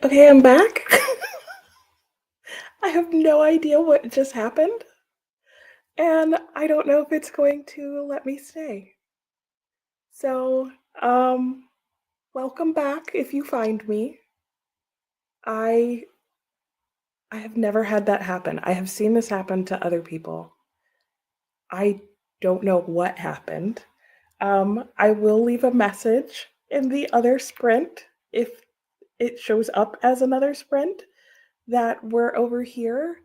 Okay, I'm back. I have no idea what just happened, and I don't know if it's going to let me stay. So, um, welcome back if you find me. I I have never had that happen. I have seen this happen to other people. I don't know what happened. I will leave a message in the other sprint if it shows up as another sprint that we're over here.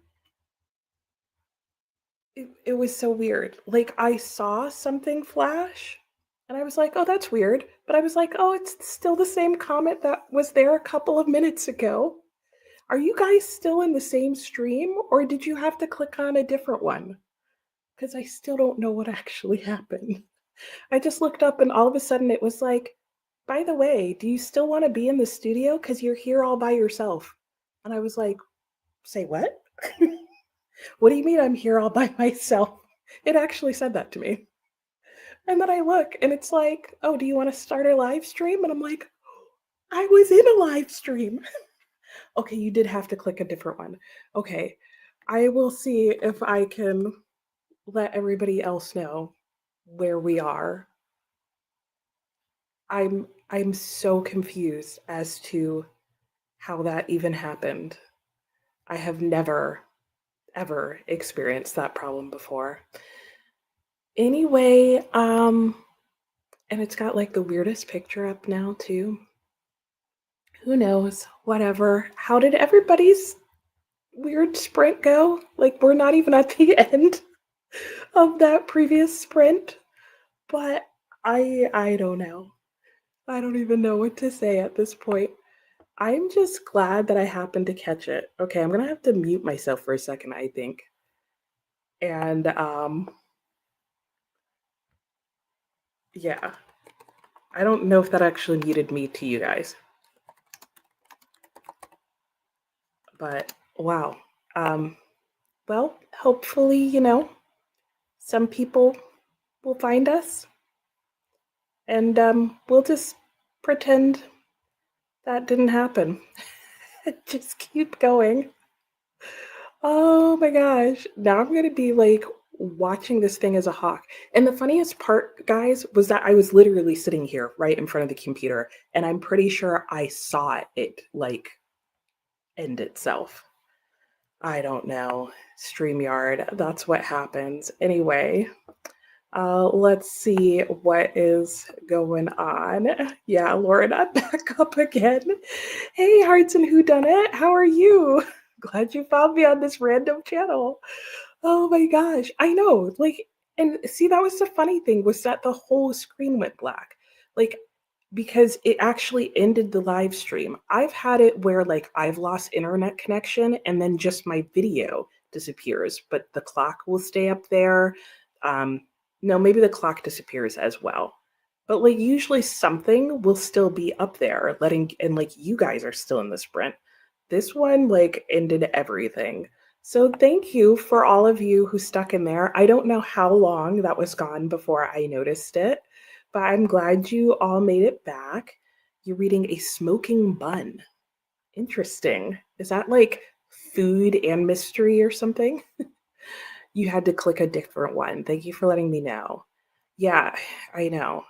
It was so weird. Like, I saw something flash, and I was like, "Oh, that's weird." But I was like, "Oh, it's still the same comment that was there a couple of minutes ago." Are you guys still in the same stream, or did you have to click on a different one? Because I still don't know what actually happened. I just looked up, and all of a sudden it was like, "By the way, do you still want to be in the studio? Because you're here all by yourself." And I was like, "Say what?" What do you mean I'm here all by myself? It actually said that to me. And then I look and it's like, oh, do you want to start a live stream? And I'm like, I was in a live stream. Okay, you did have to click a different one. Okay, I will see if I can let everybody else know where we are. I'm so confused as to how that even happened. I have never ever experienced that problem before. Anyway, and it's got like the weirdest picture up now too. Who knows? Whatever. How did everybody's weird sprint go? Like we're not even at the end of that previous sprint, but I don't know. I don't even know what to say at this point. I'm just glad that I happened to catch it. Okay, I'm going to have to mute myself for a second, I think. And yeah. I don't know if that actually muted me to you guys. But wow. Um well, hopefully, some people will find us and we'll just pretend that didn't happen. Just keep going. Oh my gosh. Now I'm going to be like watching this thing as a hawk. And the funniest part, guys, was that I was literally sitting here right in front of the computer and I'm pretty sure I saw it like end itself. I don't know. StreamYard, that's what happens. Anyway, let's see what is going on. Yeah, Lauren, I'm back up again. Hey, Hearts and Whodunit, how are you? Glad you found me on this random channel. Oh my gosh, I know. Like, and see, that was the funny thing was that the whole screen went black. Like, because it actually ended the live stream. I've had it where like I've lost internet connection and then just my video disappears, but the clock will stay up there. Um, no, maybe the clock disappears as well. But like usually something will still be up there, letting and like you guys are still in the sprint. This one like ended everything. So thank you for all of you who stuck in there. I don't know how long that was gone before I noticed it, but I'm glad you all made it back. You're reading A Smoking Bun. Interesting. Is that like food and mystery or something? You had to click a different one. Thank you for letting me know. Yeah, I know.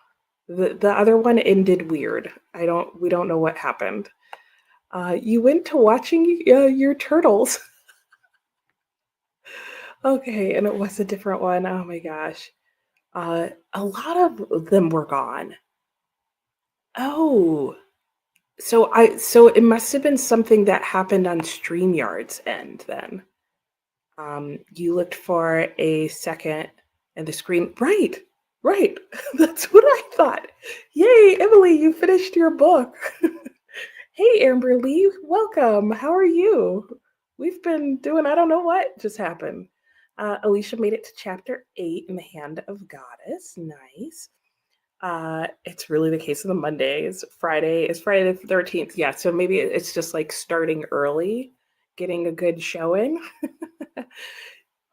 The other one ended weird. We don't know what happened. You went to watching your turtles. Okay, and it was a different one. Oh my gosh. A lot of them were gone. Oh, so it must have been something that happened on StreamYard's end then. You looked for a second and the screen right, right. That's what I thought. Yay, Emily, you finished your book. Hey Amber Lee, welcome. How are you? We've been doing I don't know what just happened. Alicia made it to chapter 8 in the Hand of Goddess. Nice. It's really the case of the Mondays. Friday is Friday the 13th. Yeah, so maybe it's just like starting early, getting a good showing.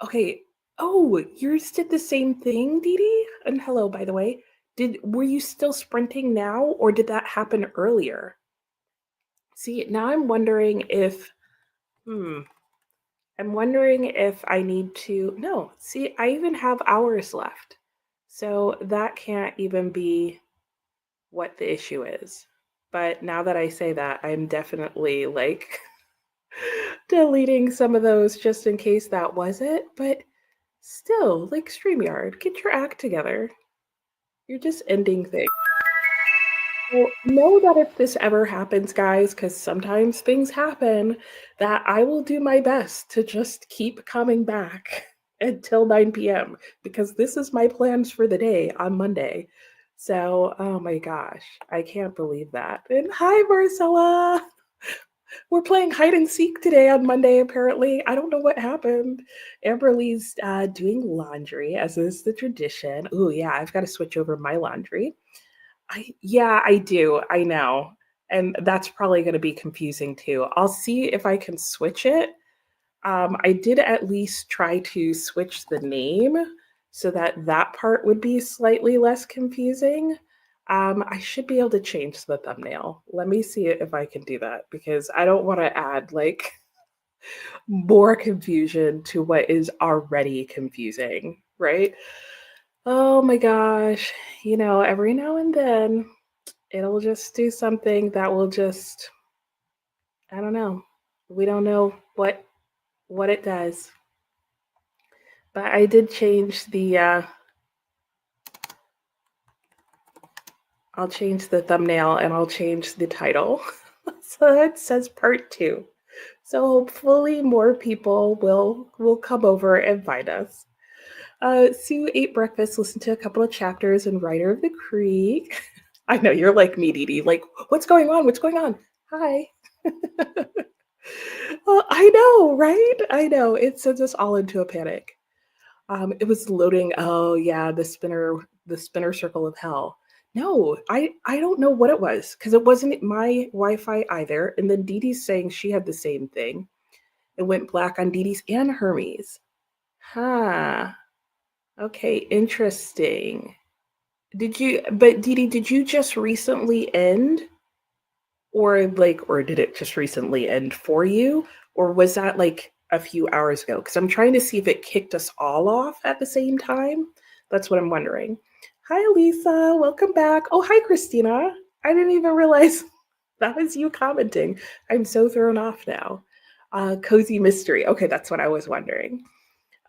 Okay. Oh, yours did the same thing, Dee Dee? And hello, by the way. Were you still sprinting now, or did that happen earlier? See, now I'm wondering if, hmm, I'm wondering if I need to. No, see, I even have hours left. So that can't even be what the issue is. But now that I say that, I'm definitely like deleting some of those just in case that was it. But still, like StreamYard, get your act together. You're just ending things. Well, know that if this ever happens, guys, because sometimes things happen, that I will do my best to just keep coming back until 9 p.m. because this is my plans for the day on Monday. So, oh my gosh, I can't believe that. And hi, Marcella. We're playing hide and seek today on Monday, apparently. I don't know what happened. Amberly's doing laundry, as is the tradition. Ooh, yeah, I've got to switch over my laundry. Yeah, I do. I know. And that's probably going to be confusing too. I'll see if I can switch it. I did at least try to switch the name so that that part would be slightly less confusing. I should be able to change the thumbnail. Let me see if I can do that because I don't want to add like more confusion to what is already confusing, right? Oh my gosh. Every now and then it'll just do something that will just, I don't know. We don't know what it does. But I did change the I'll change the thumbnail and I'll change the title. So it says part 2. So hopefully more people will come over and find us. Sue ate breakfast, listened to a couple of chapters in Rider of the Creek. I know you're like me, Dee Dee. Like, what's going on? What's going on? Hi. Well, I know, right? I know. It sends us all into a panic. It was loading. Oh yeah, the spinner circle of hell. No, I don't know what it was because it wasn't my Wi-Fi either. And then Dee Dee's saying she had the same thing. It went black on Dee Dee's and Hermes. Huh. Okay, interesting. But Dee Dee, did you just recently end? Or did it just recently end for you? Or was that like a few hours ago? Because I'm trying to see if it kicked us all off at the same time. That's what I'm wondering. Hi, Lisa. Welcome back. Oh, hi, Christina. I didn't even realize that was you commenting. I'm so thrown off now. Cozy mystery. Okay, that's what I was wondering.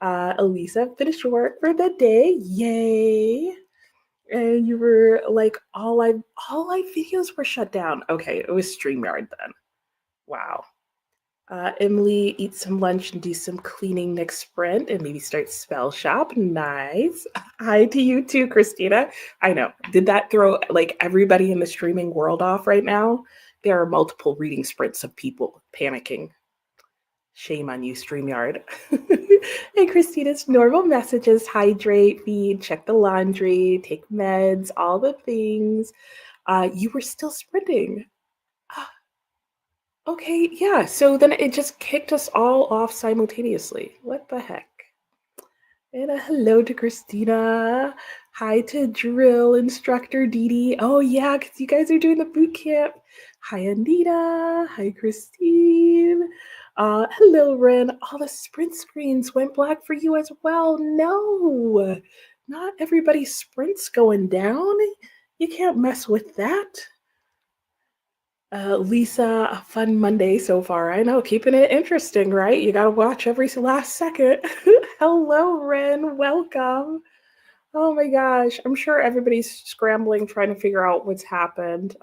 Elisa finished work for the day. Yay. And you were like, all live videos were shut down. Okay, it was StreamYard then. Wow. Emily eats some lunch and do some cleaning next sprint and maybe start spell shop. Nice. Hi to you too, Christina. I know. Did that throw like everybody in the streaming world off right now? There are multiple reading sprints of people panicking. Shame on you, StreamYard. Hey, Christina's normal messages: hydrate, feed, check the laundry, take meds, all the things. You were still sprinting. Ah, okay, yeah. So then it just kicked us all off simultaneously. What the heck? And a hello to Christina. Hi to drill instructor Dee Dee. Oh, yeah, because you guys are doing the boot camp. Hi, Anita. Hi, Christine. Hello, Ren. All the sprint screens went black for you as well. No, not everybody's sprint's going down. You can't mess with that. Lisa, a fun Monday so far. I know, keeping it interesting, right? You gotta watch every last second. Hello, Ren. Welcome. Oh my gosh. I'm sure everybody's scrambling trying to figure out what's happened.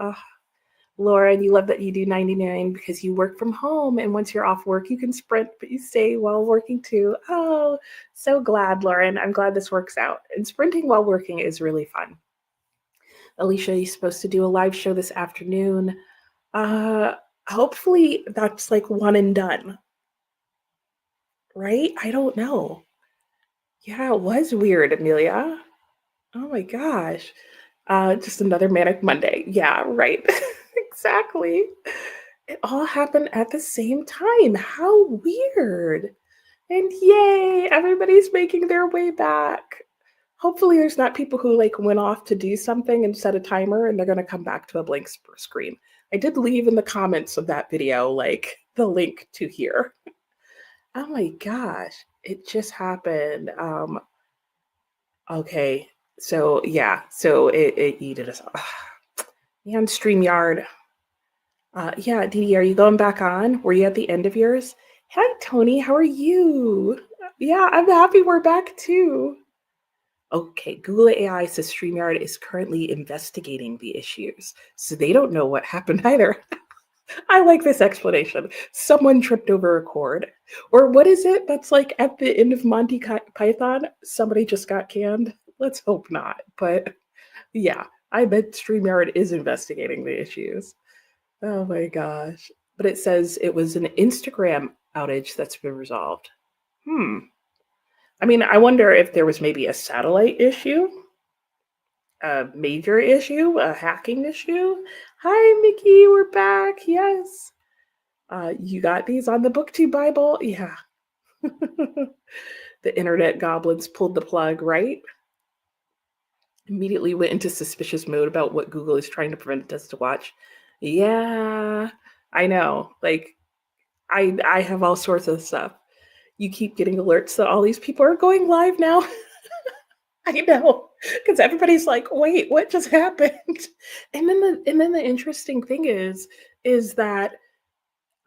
Laura, and you love that you do 99 because you work from home. And once you're off work, you can sprint, but you stay while working too. Oh, so glad, Lauren. I'm glad this works out. And sprinting while working is really fun. Alicia, you're supposed to do a live show this afternoon. Uh, Hopefully that's like one and done, right? I don't know. Yeah, it was weird, Amelia. Oh my gosh. Just another manic Monday. Yeah, right. Exactly. It all happened at the same time. How weird. And yay, everybody's making their way back. hopefully there's not people who like went off to do something and set a timer and they're going to come back to a blank screen. I did leave in the comments of that video like the link to here. Oh my gosh, it just happened. Okay, so yeah, so it yeeted us. Man, StreamYard. Yeah, Dee Dee, are you going back on? Were you at the end of yours? Hi, Tony, how are you? Yeah, I'm happy we're back too. Okay, Google AI says StreamYard is currently investigating the issues, so they don't know what happened either. I like this explanation. Someone tripped over a cord. Or what is it that's like at the end of Monty Python? Somebody just got canned? Let's hope not. But yeah, I bet StreamYard is investigating the issues. Oh my gosh. But it says it was an Instagram outage that's been resolved. Hmm. I mean, I wonder if there was maybe a satellite issue, a major issue, a hacking issue. Hi, Mickey, we're back. Yes. You got these on the BookTube Bible? Yeah. The internet goblins pulled the plug, right? Immediately went into suspicious mode about what Google is trying to prevent us to watch. Yeah, I know. Like, I have all sorts of stuff. You keep getting alerts that all these people are going live now. I know, because everybody's like, "Wait, what just happened?" And then the interesting thing is that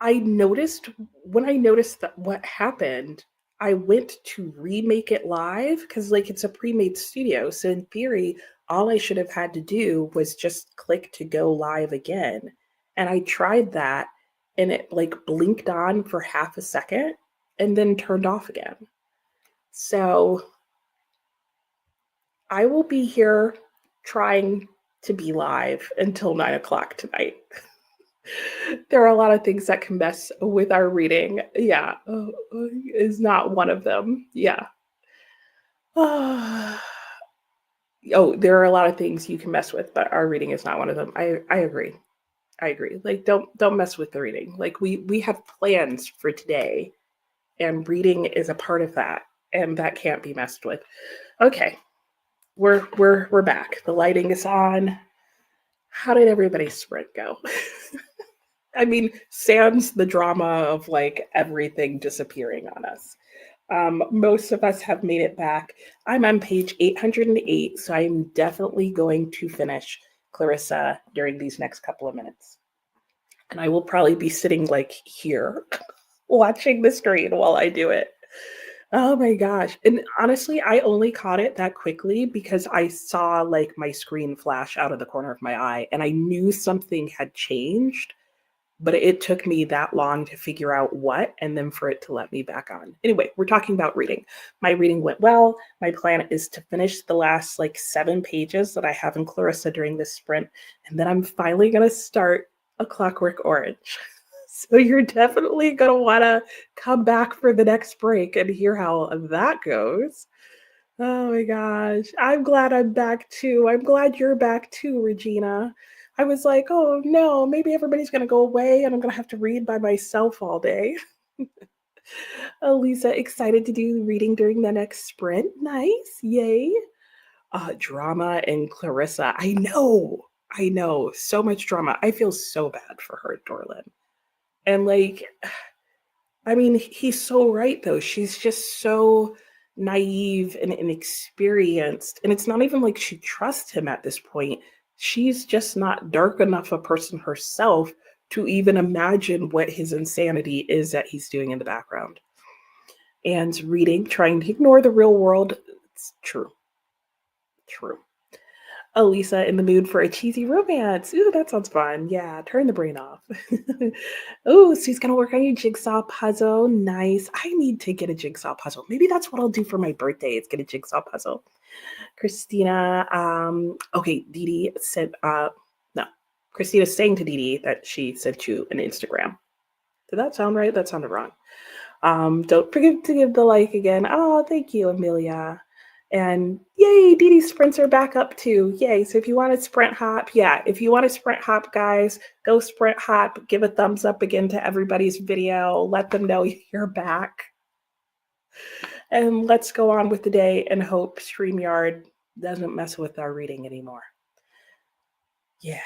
I noticed when I noticed that what happened, I went to remake it live because like it's a pre-made studio. So in theory, all I should have had to do was just click to go live again. And I tried that and it like blinked on for half a second and then turned off again. So I will be here trying to be live until 9 o'clock tonight. There are a lot of things that can mess with our reading. Yeah, is not one of them. Yeah. Oh, there are a lot of things you can mess with, but our reading is not one of them. I agree. I agree. Like don't mess with the reading. Like we have plans for today and reading is a part of that and that can't be messed with. Okay. We're back. The lighting is on. How did everybody's sprint go? I mean, sans the drama of like everything disappearing on us. Most of us have made it back. I'm on page 808, so I'm definitely going to finish Clarissa during these next couple of minutes. And I will probably be sitting like here watching the screen while I do it. Oh my gosh. And honestly, I only caught it that quickly because I saw like my screen flash out of the corner of my eye and I knew something had changed, but it took me that long to figure out what and then for it to let me back on. Anyway, we're talking about reading. My reading went well. My plan is to finish the last like 7 pages that I have in Clarissa during this sprint, and then I'm finally going to start A Clockwork Orange. So you're definitely going to want to come back for the next break and hear how that goes. Oh my gosh. I'm glad I'm back too. I'm glad you're back too, Regina. I was like, oh no, maybe everybody's going to go away and I'm going to have to read by myself all day. Lisa, excited to do reading during the next sprint. Nice. Yay. Drama and Clarissa. I know. So much drama. I feel so bad for her, Dorlin. And like, I mean, he's so right though. She's just so naive and inexperienced. And it's not even like she trusts him at this point. She's just not dark enough a person herself to even imagine what his insanity is that he's doing in the background. And reading, trying to ignore the real world. It's true. Elisa in the mood for a cheesy romance. Ooh, that sounds fun. Yeah, turn the brain off. Oh, so he's gonna work on your jigsaw puzzle. Nice. I need to get a jigsaw puzzle. Maybe that's what I'll do for my birthday. Is get a jigsaw puzzle. Christina. Okay, Dee Dee said. No, Christina's saying to Dee Dee that she sent you an Instagram. Did that sound right? That sounded wrong. Don't forget to give the like again. Oh, thank you, Amelia. And yay, Dee Dee sprints are back up too. Yay. So if you want to sprint hop, if you want to sprint hop, guys, go sprint hop. Give a thumbs up again to everybody's video. Let them know you're back. And let's go on with the day and hope StreamYard doesn't mess with our reading anymore. Yeah,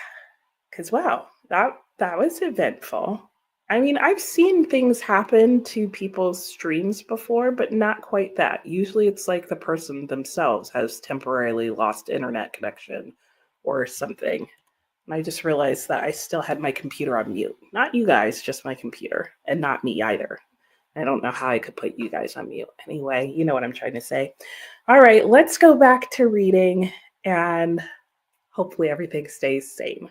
because wow, that was eventful. I mean, I've seen things happen to people's streams before, but not quite that. Usually it's like the person themselves has temporarily lost internet connection or something. And I just realized that I still had my computer on mute. Not you guys, just my computer, and not me either. I don't know how I could put you guys on mute. Anyway, you know what I'm trying to say. All right, let's go back to reading and hopefully everything stays same.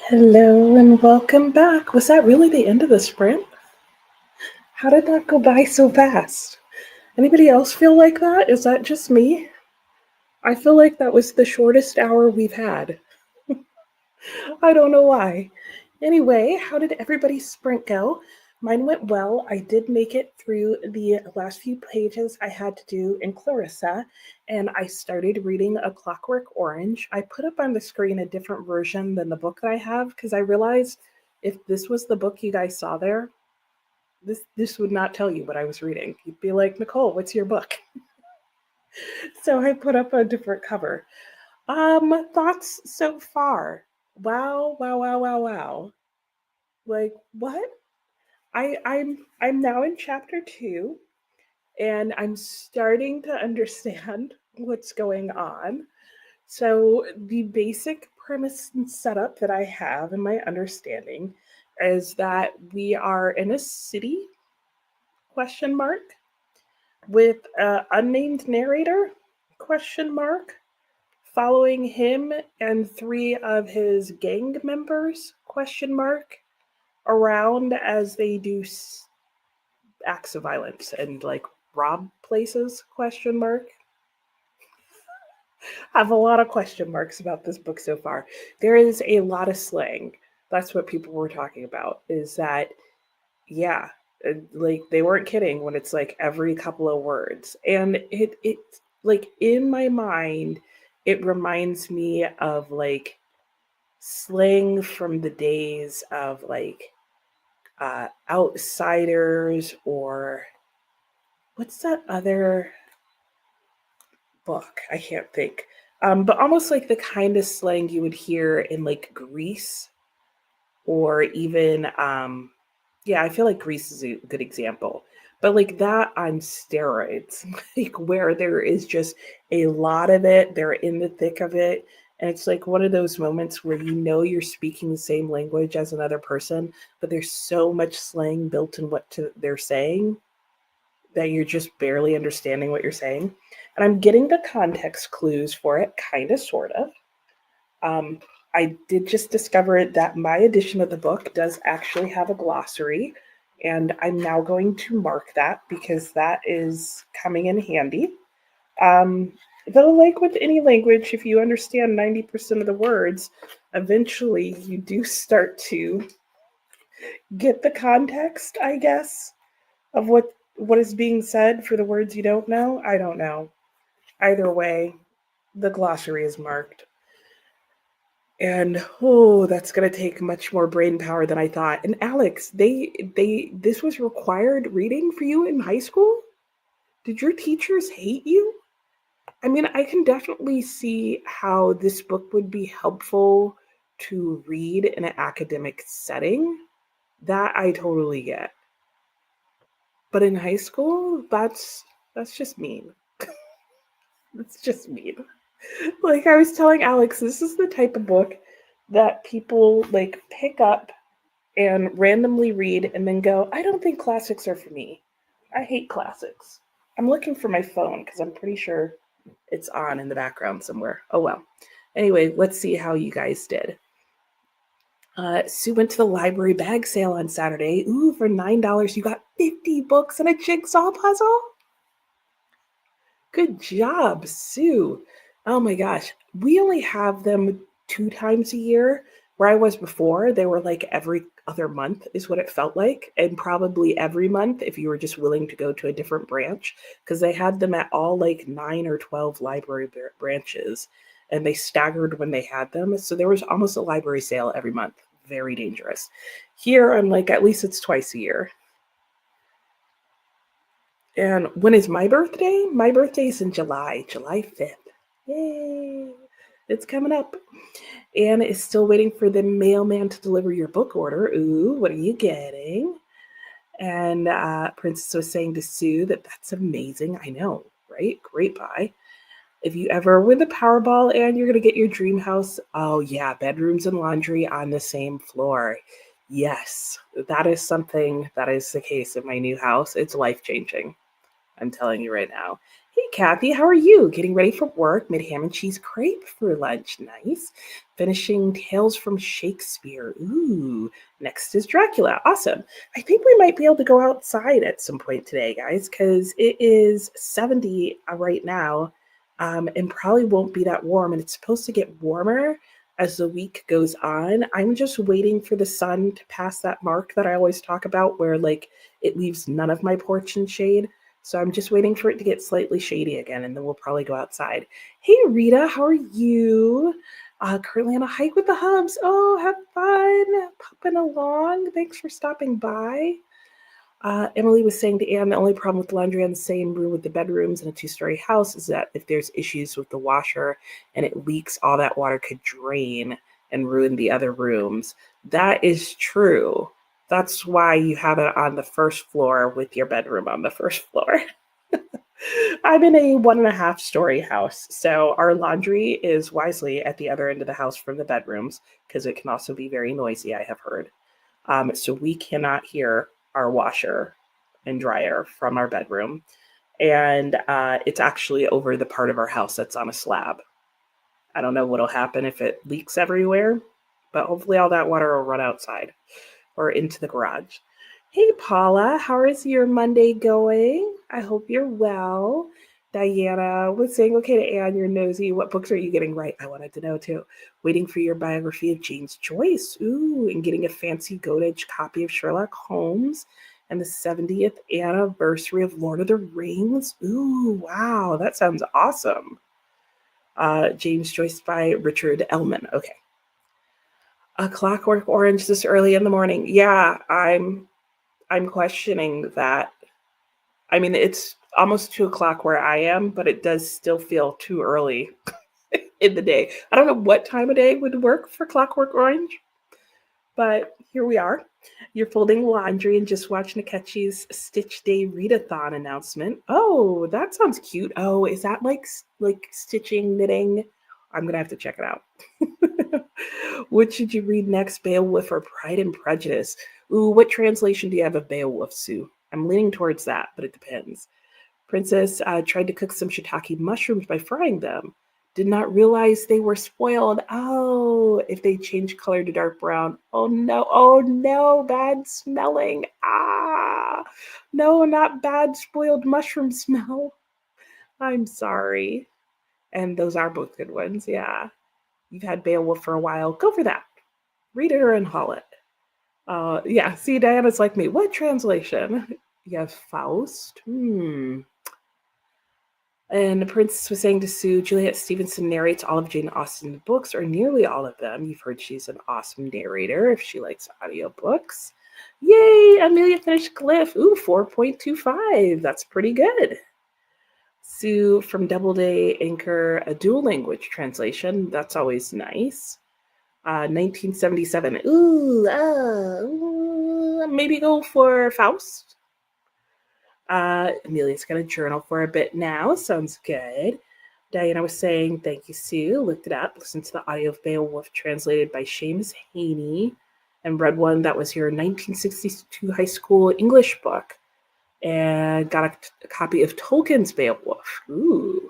Hello and welcome back. Was that really the end of the sprint? How did that go by so fast? Anybody else feel like that? Is that just me? I feel like that was the shortest hour we've had. I don't know why. Anyway, how did everybody's sprint go? Mine went well. I did make it through the last few pages I had to do in Clarissa, and I started reading A Clockwork Orange. I put up on the screen a different version than the book that I have because I realized if this was the book you guys saw there, this would not tell you what I was reading. You'd be like, Nicole, what's your book? So I put up a different cover. Thoughts so far? Wow, wow, wow, wow, wow. Like what? I'm now in chapter 2 and I'm starting to understand what's going on. So the basic premise and setup that I have in my understanding is that we are in a city question mark with a unnamed narrator question mark following him and 3 of his gang members question mark around as they do acts of violence and like rob places question mark. I have a lot of question marks about this book so far. There is a lot of slang. That's what people were talking about, is that yeah, like they weren't kidding when it's like every couple of words. And it like in my mind it reminds me of like slang from the days of like Outsiders, or what's that other book? I can't think. But almost like the kind of slang you would hear in like Greece, or even yeah, I feel like Greece is a good example. But like that on steroids, like where there is just a lot of it, they're in the thick of it. And it's like one of those moments where you know you're speaking the same language as another person, but there's so much slang built in they're saying that you're just barely understanding what you're saying. And I'm getting the context clues for it, kind of, sort of. Um, I did just discover that my edition of the book does actually have a glossary, and I'm now going to mark that because that is coming in handy. Um, though, like with any language, if you understand 90% of the words, eventually you do start to get the context, I guess, of what is being said for the words you don't know. I don't know. Either way, the glossary is marked. And oh, that's gonna take much more brain power than I thought. And Alex, they this was required reading for you in high school? Did your teachers hate you? I mean, I can definitely see how this book would be helpful to read in an academic setting. That I totally get. But in high school, that's just mean. That's just mean. Like I was telling Alex, this is the type of book that people like pick up and randomly read and then go, I don't think classics are for me. I hate classics. I'm looking for my phone because I'm pretty sure it's on in the background somewhere. Oh well. Anyway, let's see how you guys did. Sue went to the library bag sale on Saturday. Ooh, for $9, you got 50 books and a jigsaw puzzle. Good job, Sue. Oh my gosh. We only have them 2 times a year. Where I was before, they were like every other month, is what it felt like. And probably every month if you were just willing to go to a different branch, because they had them at all like 9 or 12 library branches and they staggered when they had them. So there was almost a library sale every month. Very dangerous. Here, I'm like, at least it's twice a year. And when is my birthday? My birthday is in July 5th. Yay! It's coming up. Anna is still waiting for the mailman to deliver your book order. Ooh, what are you getting? And Princess was saying to Sue that that's amazing. I know, right? Great buy. If you ever win the Powerball and you're going to get your dream house, oh yeah, bedrooms and laundry on the same floor. Yes, that is something that is the case in my new house. It's life changing. I'm telling you right now. Hey, Kathy, how are you? Getting ready for work? Made ham and cheese crepe for lunch. Nice. Finishing Tales from Shakespeare. Ooh. Next is Dracula. Awesome. I think we might be able to go outside at some point today, guys, because it is 70 right now, and probably won't be that warm. And it's supposed to get warmer as the week goes on. I'm just waiting for the sun to pass that mark that I always talk about where like it leaves none of my porch in shade. So I'm just waiting for it to get slightly shady again, and then we'll probably go outside. Hey, Rita, how are you? Currently on a hike with the Hubs. Oh, have fun popping along. Thanks for stopping by. Emily was saying to Anne, the only problem with laundry on the same room with the bedrooms in a two-story house is that if there's issues with the washer and it leaks, all that water could drain and ruin the other rooms. That is true. That's why you have it on the first floor with your bedroom on the first floor. I'm in a 1.5 story house, so our laundry is wisely at the other end of the house from the bedrooms because it can also be very noisy, I have heard. So we cannot hear our washer and dryer from our bedroom. And it's actually over the part of our house that's on a slab. I don't know what'll happen if it leaks everywhere, but hopefully all that water will run outside or into the garage. Hey, Paula, how is your Monday going? I hope you're well. Diana was saying, okay, to Anne, you're nosy. What books are you getting right? I wanted to know too. Waiting for your biography of James Joyce. Ooh, and getting a fancy Goldedge copy of Sherlock Holmes and the 70th anniversary of Lord of the Rings. Ooh, wow, that sounds awesome. James Joyce by Richard Ellman. Okay. A Clockwork Orange this early in the morning. Yeah, I'm questioning that. I mean, it's almost 2 o'clock where I am, but it does still feel too early in the day. I don't know what time of day would work for Clockwork Orange, but here we are. You're folding laundry and just watching Akechi's Stitch Day readathon announcement. Oh, that sounds cute. Oh, is that like stitching, knitting? I'm gonna have to check it out. What should you read next, Beowulf or Pride and Prejudice? Ooh, what translation do you have of Beowulf, Sue? I'm leaning towards that, but it depends. Princess tried to cook some shiitake mushrooms by frying them. Did not realize they were spoiled. Oh, if they change color to dark brown. Oh no, bad smelling. Ah, no, not bad spoiled mushroom smell. I'm sorry. And those are both good ones, yeah. You've had Beowulf for a while. Go for that. Read it or unhaul it. Yeah, see, Diana's like me. What translation? You have Faust? And the princess was saying to Sue, Juliet Stevenson narrates all of Jane Austen's books, or nearly all of them. You've heard she's an awesome narrator if she likes audiobooks. Yay! Amelia finished Glyph. Ooh, 4.25. That's pretty good. Sue from Doubleday Anchor, a dual language translation. That's always nice. 1977. Maybe go for Faust. Amelia's going to journal for a bit now. Sounds good. Diana was saying, thank you, Sue. Looked it up, listened to the audio of Beowulf translated by Seamus Haney, and read one that was your 1962 high school English book, and got a copy of Tolkien's Beowulf. Ooh.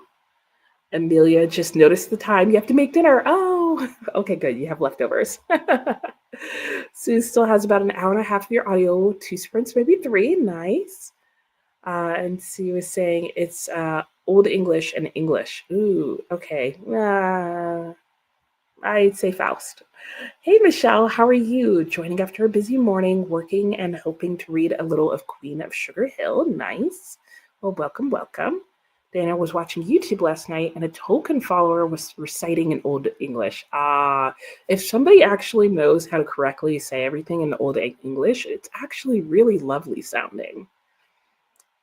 Amelia just noticed the time. You have to make dinner. Oh, okay, good. You have leftovers. Sue still has about an hour and a half of your audio, 2 sprints, maybe 3. Nice. And Sue was saying it's Old English and English. Ooh, okay. I'd say Faust. Hey, Michelle, how are you? Joining after a busy morning, working and hoping to read a little of Queen of Sugar Hill. Nice. Well, welcome, welcome. Dana was watching YouTube last night and a Tolkien follower was reciting in Old English. If somebody actually knows how to correctly say everything in Old English, it's actually really lovely sounding.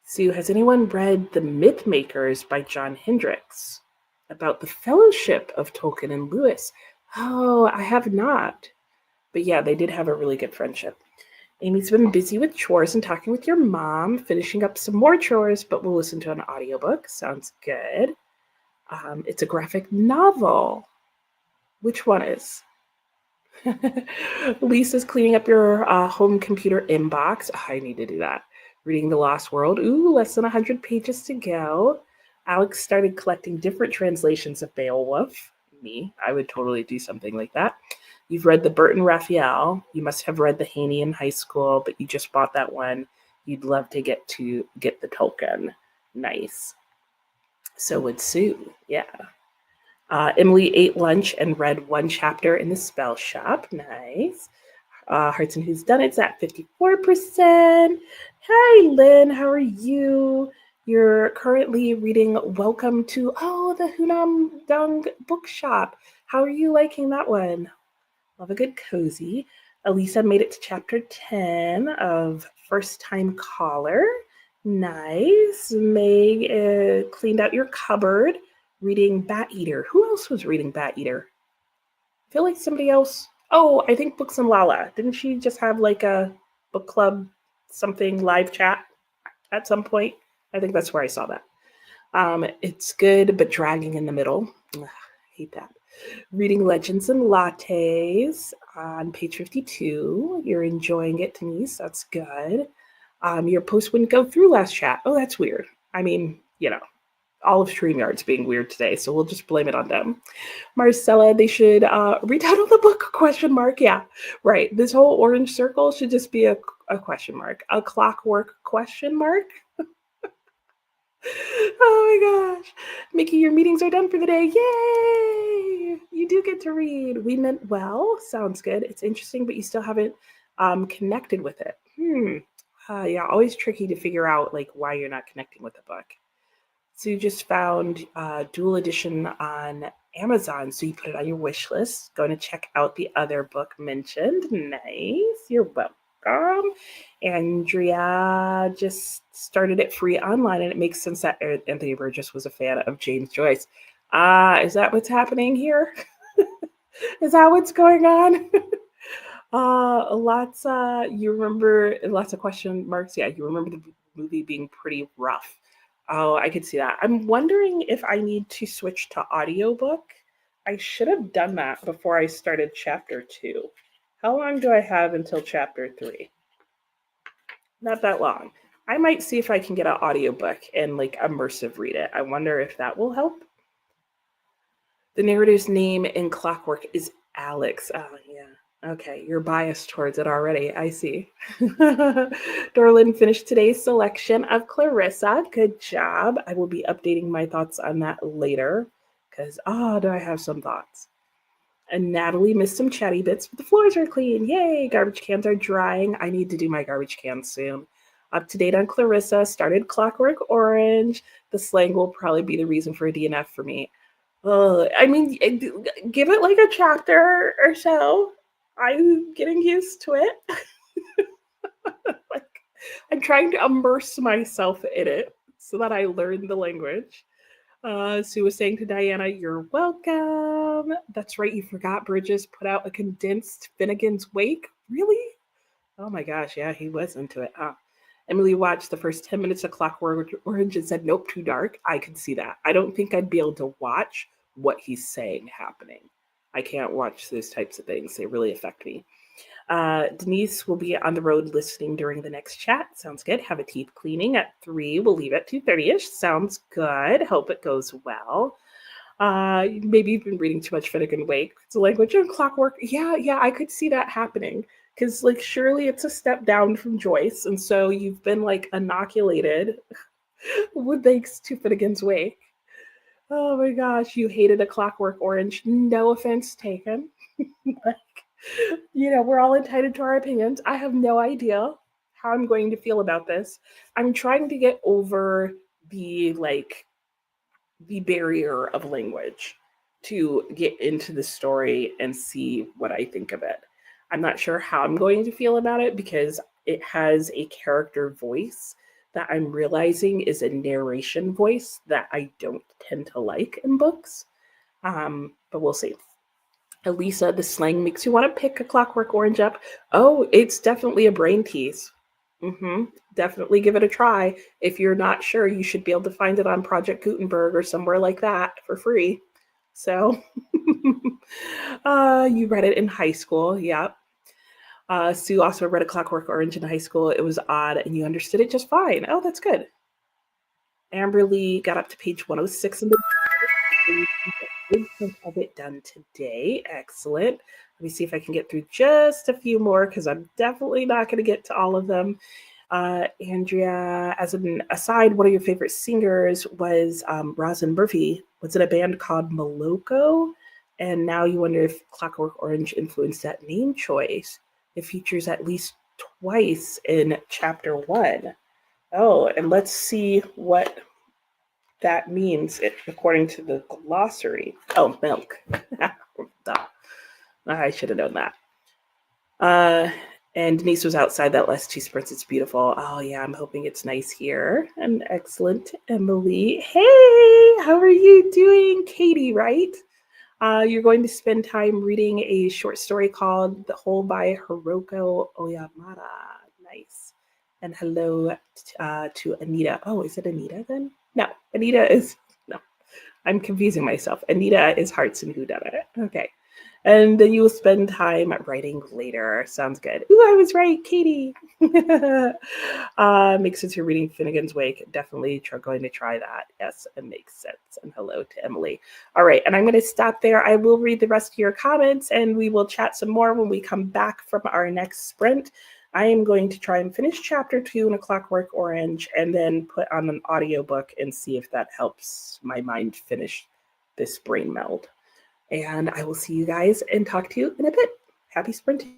Sue, has anyone read The Myth Makers by John Hendricks about the fellowship of Tolkien and Lewis? Oh, I have not. But yeah, they did have a really good friendship. Amy's been busy with chores and talking with your mom, finishing up some more chores, but we'll listen to an audiobook. Sounds good. It's a graphic novel. Which one is? Lisa's cleaning up your home computer inbox. Oh, I need to do that. Reading The Lost World. Ooh, less than 100 pages to go. Alex started collecting different translations of Beowulf. Me, I would totally do something like that. You've read the Burton Raphael. You must have read the Haney in high school, but you just bought that one. You'd love to get the Tolkien. Nice. So would Sue. Yeah. Emily ate lunch and read one chapter in the spell shop. Nice. Hearts and Who's Done It's at 54%. Hi, Lynn. How are you? You're currently reading Welcome to the Hunam Dung Bookshop. How are you liking that one? Love a good cozy. Elisa made it to chapter 10 of First Time Caller. Nice. Meg cleaned out your cupboard reading Bat Eater. Who else was reading Bat Eater? I feel like somebody else. Oh, I think Books and Lala. Didn't she just have like a book club something live chat at some point? I think that's where I saw that. It's good, but dragging in the middle. Ugh, hate that. Reading Legends and Lattes on page 52. You're enjoying it, Denise. That's good. Your post wouldn't go through last chat. Oh, that's weird. I mean, all of StreamYard's being weird today, so we'll just blame it on them. Marcella, they should retitle the book, question mark. Yeah, right. This whole orange circle should just be a question mark. A clockwork question mark. Oh my gosh. Mickey, your meetings are done for the day. Yay! You do get to read. We meant well. Sounds good. It's interesting, but you still haven't connected with it. Yeah, always tricky to figure out like why you're not connecting with the book. So you just found dual edition on Amazon, so you put it on your wish list. Going to check out the other book mentioned. Nice. You're welcome. Andrea just started it free online, and it makes sense that Anthony Burgess was a fan of James Joyce. Is that what's happening here? Is that what's going on? You remember lots of question marks. Yeah, you remember the movie being pretty rough. Oh, I could see that. I'm wondering if I need to switch to audiobook. I should have done that before I started chapter 2. How long do I have until chapter 3? Not that long. I might see if I can get an audiobook and like immersive read it. I wonder if that will help. The narrator's name in Clockwork is Alex. Oh, yeah. Okay, you're biased towards it already. I see. Dorlin finished today's selection of Clarissa. Good job. I will be updating my thoughts on that later because, do I have some thoughts? And Natalie missed some chatty bits, but the floors are clean. Yay! Garbage cans are drying. I need to do my garbage cans soon. Up to date on Clarissa. Started Clockwork Orange. The slang will probably be the reason for a DNF for me. I mean, give it like a chapter or so. I'm getting used to it. Like, I'm trying to immerse myself in it so that I learn the language. Sue was saying to Diana, "You're welcome." That's right, you forgot Bridges put out a condensed Finnegan's Wake. Really? Oh my gosh, yeah, he was into it, huh? Emily watched the first 10 minutes of Clockwork Orange and said, "Nope, too dark." I can see that. I don't think I'd be able to watch what he's saying happening. I can't watch those types of things. They really affect me. Denise will be on the road listening during the next chat. Sounds good. Have a teeth cleaning at 3. We'll leave at 2:30ish. Sounds good. Hope it goes well. Maybe you've been reading too much Finnegan Wake. It's a language of Clockwork. Yeah, I could see that happening. Because, like, surely it's a step down from Joyce. And so you've been, like, inoculated with thanks to Finnegan's Wake. Oh my gosh, you hated A Clockwork Orange. No offense taken. Like, we're all entitled to our opinions. I have no idea how I'm going to feel about this. I'm trying to get over the barrier of language to get into the story and see what I think of it. I'm not sure how I'm going to feel about it because it has a character voice that I'm realizing is a narration voice that I don't tend to like in books. But we'll see. Elisa, the slang makes you want to pick A Clockwork Orange up. Oh, it's definitely a brain tease. Definitely give it a try. If you're not sure, you should be able to find it on Project Gutenberg or somewhere like that for free. So, you read it in high school. Yep. Sue also read A Clockwork Orange in high school. It was odd, and you understood it just fine. Oh, that's good. Amberly got up to page 106 in the of it done today. Excellent. Let me see if I can get through just a few more because I'm definitely not going to get to all of them. Andrea, as an aside, one of your favorite singers was Rosin Murphy. Was it a band called Moloko? And now you wonder if Clockwork Orange influenced that name choice. It features at least twice in chapter one. Oh, and let's see what that means according to the glossary. Oh, milk. I should have known that. Uh, and Denise was outside that last two sprints. It's beautiful. Oh, yeah, I'm hoping it's nice here. And excellent, Emily. Hey, how are you doing? Katie, right? You're going to spend time reading a short story called The Hole by Hiroko Oyamada. Nice. And hello to Anita. Oh, is it Anita then? No, Anita is, no, I'm confusing myself. Anita is Hearts and Whodunit. Okay. And then you will spend time writing later. Sounds good. Ooh, I was right, Katie. Makes sense you're reading Finnegan's Wake. Definitely going to try that. Yes, it makes sense. And hello to Emily. All right, and I'm going to stop there. I will read the rest of your comments, and we will chat some more when we come back from our next sprint. I am going to try and finish chapter 2 in A Clockwork Orange and then put on an audiobook and see if that helps my mind finish this brain meld. And I will see you guys and talk to you in a bit. Happy sprinting.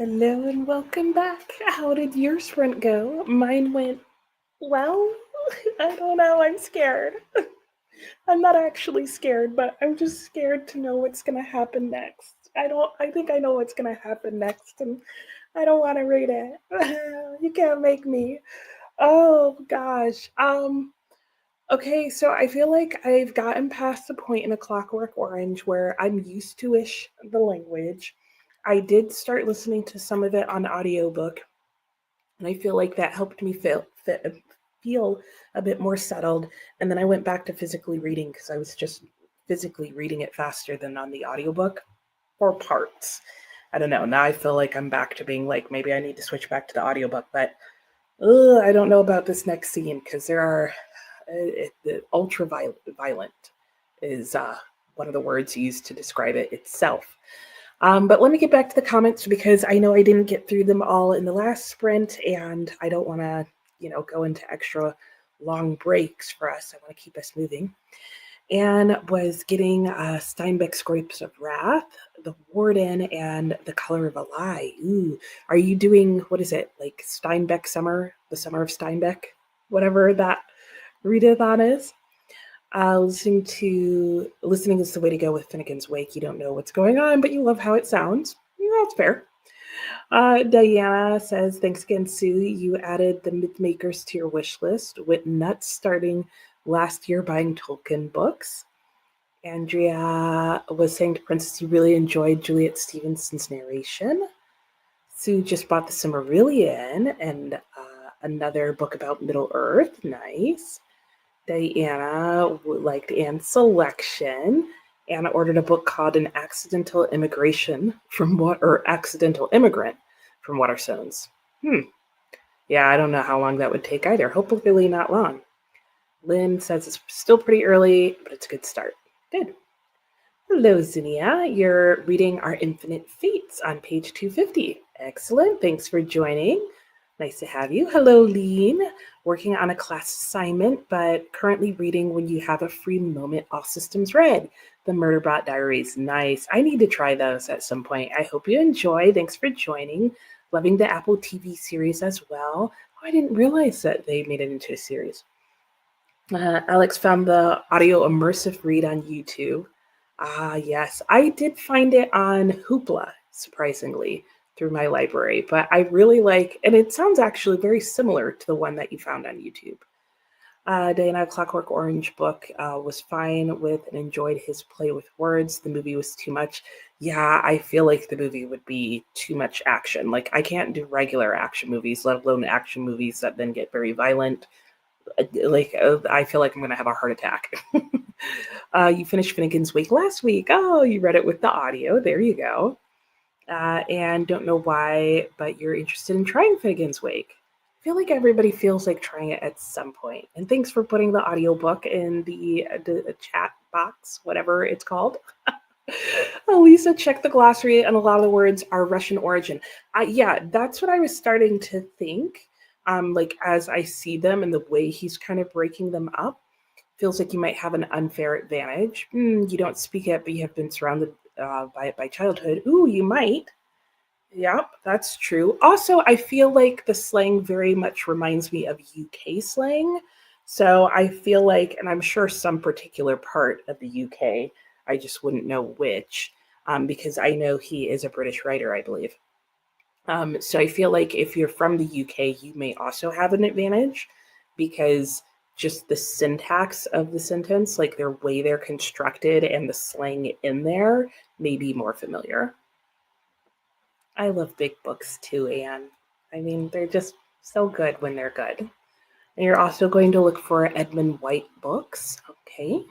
Hello and welcome back. How did your sprint go? Mine went well. I don't know. I'm scared. I'm not actually scared, but I'm just scared to know what's going to happen next. I think I know what's going to happen next, and I don't want to read it. You can't make me. Oh gosh. Okay, so I feel like I've gotten past the point in A Clockwork Orange where I'm used to ish the language. I did start listening to some of it on audiobook, and I feel like that helped me feel a bit more settled. And then I went back to physically reading because I was just physically reading it faster than on the audiobook for parts. I don't know. Now I feel like I'm back to being like, maybe I need to switch back to the audiobook, but I don't know about this next scene because there are the ultra violent is one of the words used to describe it itself. But let me get back to the comments because I know I didn't get through them all in the last sprint, and I don't want to, go into extra long breaks for us. I want to keep us moving. Anne was getting Steinbeck's Grapes of Wrath, The Warden, and The Color of a Lie. Ooh, are you doing, what is it, like Steinbeck Summer, the Summer of Steinbeck, whatever that readathon is? Listening is the way to go with Finnegan's Wake. You don't know what's going on, but you love how it sounds. That's fair. Diana says, thanks again, Sue. You added the Mythmakers to your wish list. Went nuts starting last year buying Tolkien books. Andrea was saying to Princess you really enjoyed Juliet Stevenson's narration. Sue just bought the Silmarillion and another book about Middle Earth. Nice. Diana liked Anne's selection. Anna ordered a book called An Accidental Immigrant from Waterstones. Yeah, I don't know how long that would take either. Hopefully not long. Lynn says it's still pretty early, but it's a good start. Good. Hello, Zinnia. You're reading Our Infinite Fates on page 250. Excellent. Thanks for joining. Nice to have you. Hello, Lean. Working on a class assignment, but currently reading When You Have a Free Moment, All Systems Red. The Murderbot Diaries. Nice. I need to try those at some point. I hope you enjoy. Thanks for joining. Loving the Apple TV series as well. Oh, I didn't realize that they made it into a series. Alex found the audio immersive read on YouTube. Yes. I did find it on Hoopla, surprisingly, through my library, but I really like, and it sounds actually very similar to the one that you found on YouTube. Diana Clockwork Orange book was fine with and enjoyed his play with words. The movie was too much. Yeah, I feel like the movie would be too much action. Like, I can't do regular action movies, let alone action movies that then get very violent. I feel like I'm going to have a heart attack. You finished Finnegan's Wake last week. Oh, you read it with the audio. There you go. And don't know why, but you're interested in trying Finnegan's Wake. I feel like everybody feels like trying it at some point. And thanks for putting the audiobook in the chat box, whatever it's called. Lisa, check the glossary, and a lot of the words are Russian origin. Yeah, that's what I was starting to think. Like as I see them and the way he's kind of breaking them up, feels like you might have an unfair advantage. You don't speak it, but you have been surrounded by it by childhood. Ooh, you might. Yep, that's true. Also, I feel like the slang very much reminds me of UK slang. So I feel like, and I'm sure some particular part of the UK, I just wouldn't know which, because I know he is a British writer, I believe. So I feel like if you're from the UK, you may also have an advantage because just the syntax of the sentence, like their way they're constructed and the slang in there may be more familiar. I love big books too, Anne. I mean, they're just so good when they're good. And you're also going to look for Edmund White books. Okay.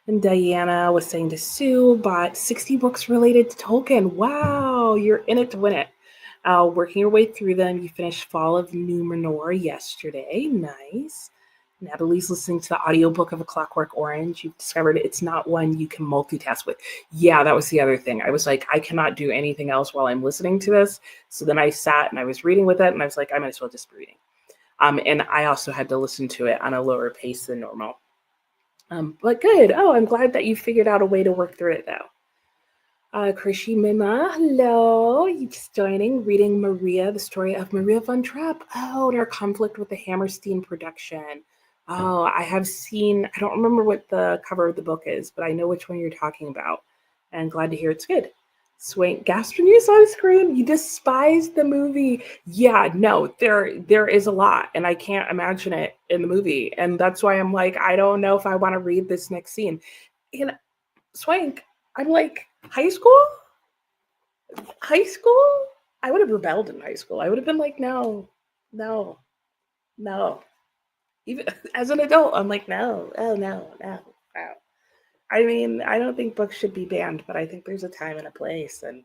And Diana was saying to Sue, bought 60 books related to Tolkien. Wow, you're in it to win it. Working your way through them, you finished Fall of Numenor yesterday. Nice. Natalie's listening to the audiobook of A Clockwork Orange. You've discovered it's not one you can multitask with. Yeah, that was the other thing. I was like, I cannot do anything else while I'm listening to this. So then I sat and I was reading with it, and I was like, I might as well just be reading. And I also had to listen to it on a lower pace than normal. But good. Oh, I'm glad that you figured out a way to work through it, though. Krishi Mima, hello. You just joining, reading Maria, the story of Maria von Trapp. Oh, and her conflict with the Hammerstein production. Oh, I have seen, I don't remember what the cover of the book is, but I know which one you're talking about. And glad to hear it's good. Swank Gastronews on screen. You despise the movie. Yeah, no, there is a lot, and I can't imagine it in the movie. And that's why I'm like, I don't know if I want to read this next scene. And Swank, I'm like, high school? High school? I would have rebelled in high school. I would have been like, no, no, no. Even as an adult, I'm like, no, oh no, no, no. I mean, I don't think books should be banned, but I think there's a time and a place. And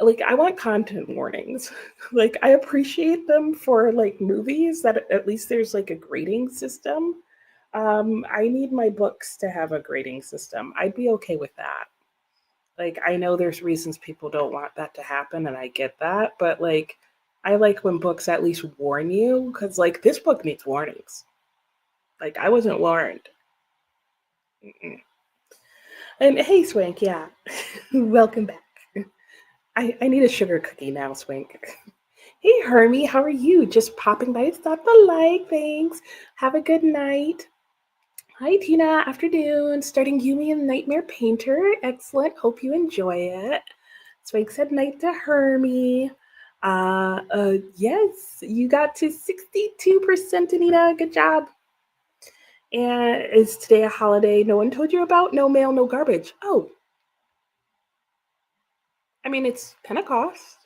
like, I want content warnings. Like, I appreciate them for like movies that at least there's like a grading system. I need my books to have a grading system. I'd be okay with that. Like, I know there's reasons people don't want that to happen, and I get that, but like, I like when books at least warn you, because like this book needs warnings. Like, I wasn't warned. Mm-mm. And hey, Swank, yeah, welcome back. I need a sugar cookie now, Swank. Hey, Hermie, how are you? Just popping by to stop the like. Thanks. Have a good night. Hi, Tina. Afternoon. Starting Yumi and Nightmare Painter. Excellent. Hope you enjoy it. Swank said night to Hermie. Yes, you got to 62%, Anita. Good job. And is today a holiday no one told you about? No mail, no garbage. Oh, I mean, it's Pentecost,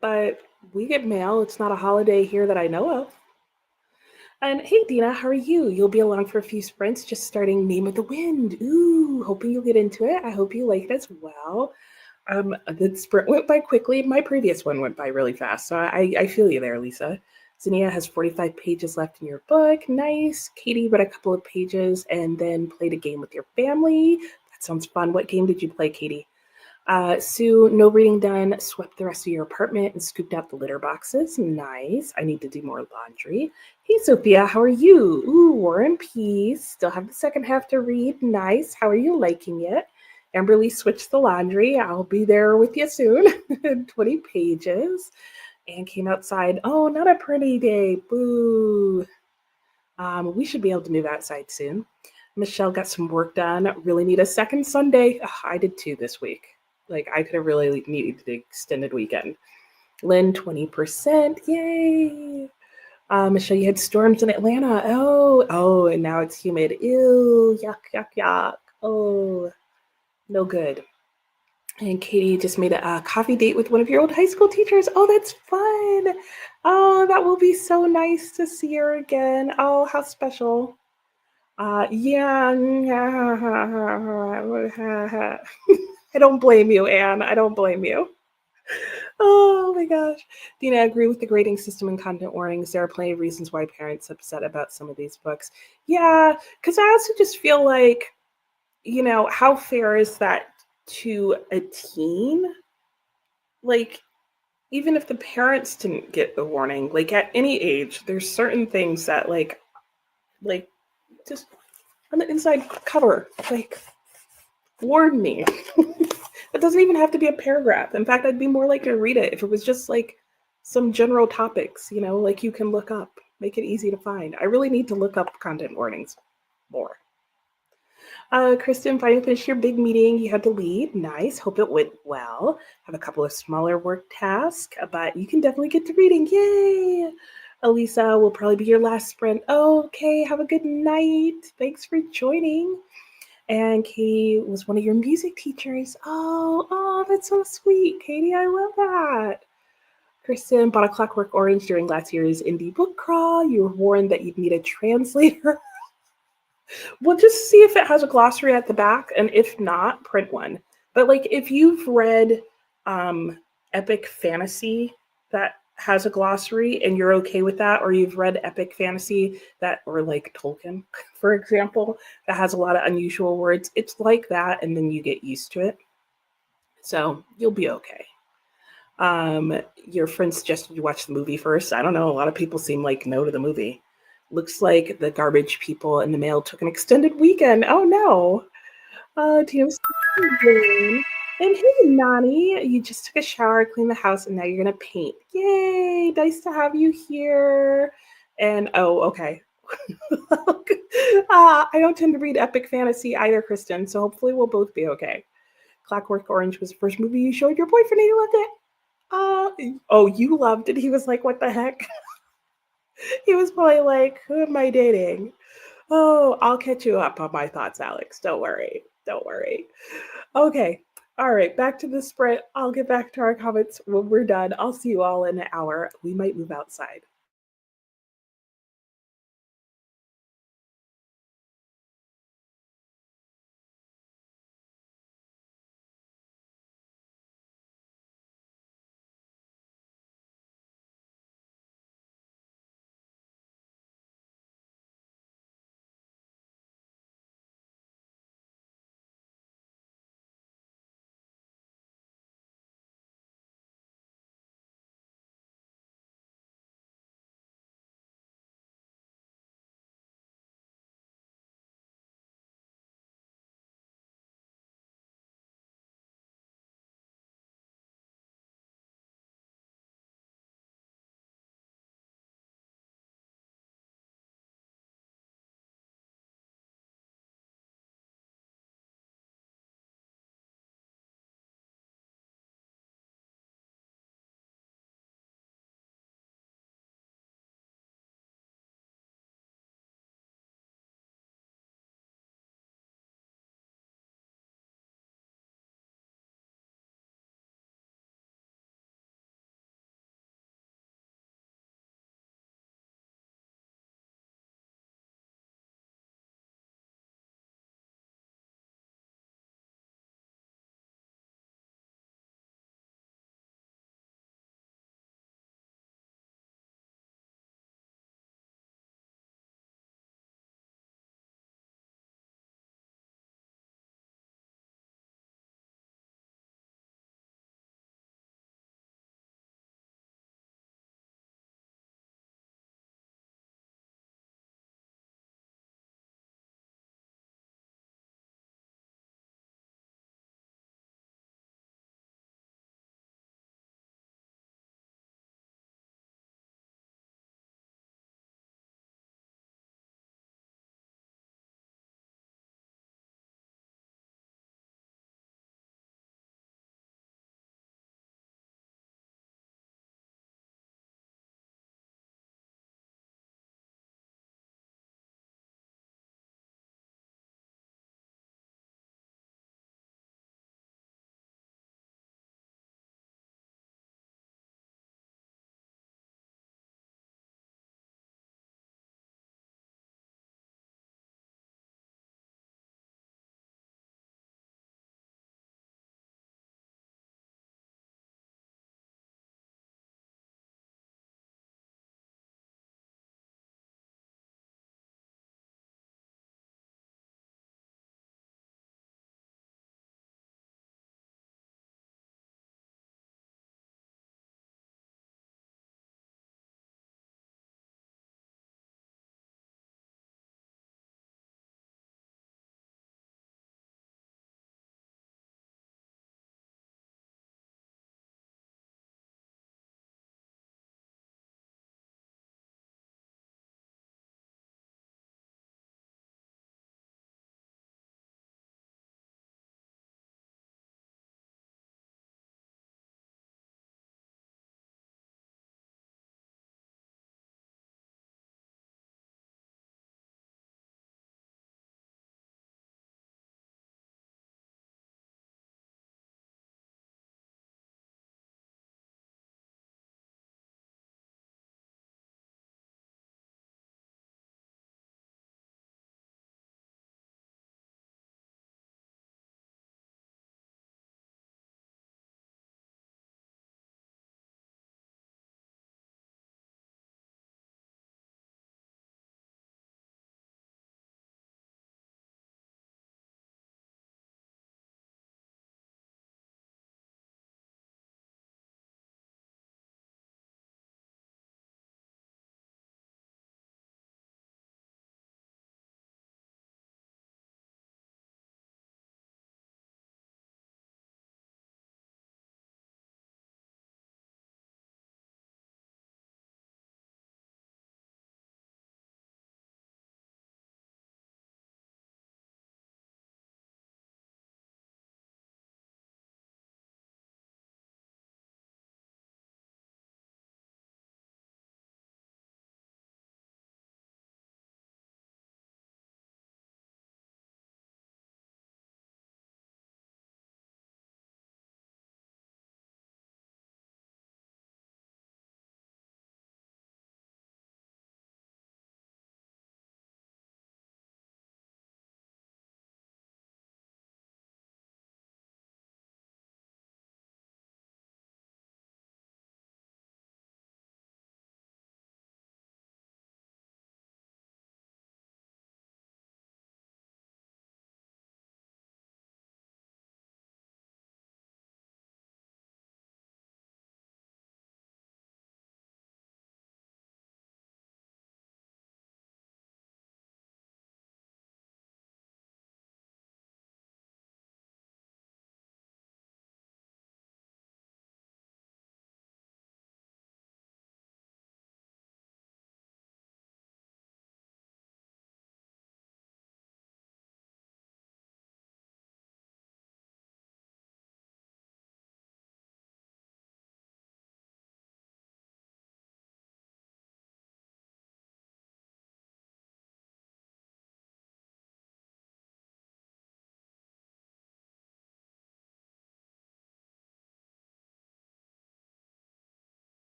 but we get mail. It's not a holiday here that I know of. And hey, Dina, how are you? You'll be along for a few sprints, just starting Name of the Wind. Ooh, hoping you'll get into it. I hope you like it as well. The sprint went by quickly. My previous one went by really fast, so I feel you there, Lisa. Zinnia has 45 pages left in your book. Nice. Katie read a couple of pages and then played a game with your family. That sounds fun. What game did you play, Katie? Sue, no reading done, swept the rest of your apartment and scooped out the litter boxes. Nice. I need to do more laundry. Hey, Sophia, how are you? Ooh, War and Peace. Still have the second half to read. Nice. How are you liking it? Amberly switched the laundry. I'll be there with you soon. 20 pages. And came outside. Oh, not a pretty day. Boo. We should be able to move outside soon. Michelle got some work done. Really need a second Sunday. Ugh, I did too this week. Like, I could have really needed the extended weekend. Lynn, 20%. Yay. Michelle, you had storms in Atlanta. Oh, and now it's humid. Ew, yuck, yuck, yuck. Oh, no good. And Katie just made a coffee date with one of your old high school teachers. Oh, that's fun. Oh, that will be so nice to see her again. Oh, how special. Yeah. I don't blame you, Anne. I don't blame you. Oh my gosh. Dina, I agree with the grading system and content warnings. There are plenty of reasons why parents are upset about some of these books. Yeah, because I also just feel like, how fair is that to a teen? Like, even if the parents didn't get the warning, like at any age, there's certain things that like just on the inside cover, like warn me. It doesn't even have to be a paragraph. In fact, I'd be more likely to read it if it was just like some general topics, like you can look up, make it easy to find. I really need to look up content warnings more. Kristen, finally finished your big meeting you had to lead. Nice. Hope it went well. Have a couple of smaller work tasks, but you can definitely get to reading. Yay! Elisa will probably be your last sprint. Oh, okay. Have a good night. Thanks for joining. And Katie was one of your music teachers. Oh, that's so sweet, Katie. I love that. Kristen bought a Clockwork Orange during last year's indie book crawl. You were warned that you'd need a translator. Well, just see if it has a glossary at the back, and if not, print one. But like, if you've read epic fantasy that has a glossary and you're okay with that, or you've read epic fantasy or like Tolkien, for example, that has a lot of unusual words, it's like that, and then you get used to it. So you'll be okay. Your friend suggested you watch the movie first. I don't know. A lot of people seem like no to the movie. Looks like the garbage people in the mail took an extended weekend. Oh no. Tina Jane. And hey, Nani, you just took a shower, cleaned the house, and now you're gonna paint. Yay! Nice to have you here. And oh, okay. I don't tend to read epic fantasy either, Kristen. So hopefully we'll both be okay. Clockwork Orange was the first movie you showed your boyfriend, and he loved it. Oh, you loved it. He was like, "What the heck?" He was probably like, "Who am I dating?" Oh, I'll catch you up on my thoughts, Alex. Don't worry. Don't worry. Okay. All right. Back to the sprint. I'll get back to our comments when we're done. I'll see you all in an hour. We might move outside.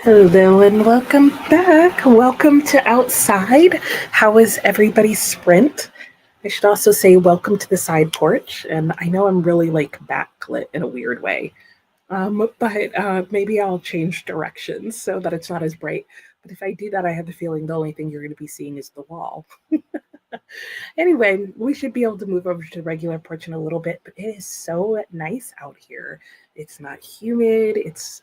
Hello and welcome back. Welcome to Outside. How was everybody's sprint? I should also say welcome to the side porch. And I know I'm really like backlit in a weird way. But maybe I'll change directions so that it's not as bright. But if I do that, I have the feeling the only thing you're going to be seeing is the wall. Anyway, we should be able to move over to the regular porch in a little bit, but it is so nice out here. It's not humid, it's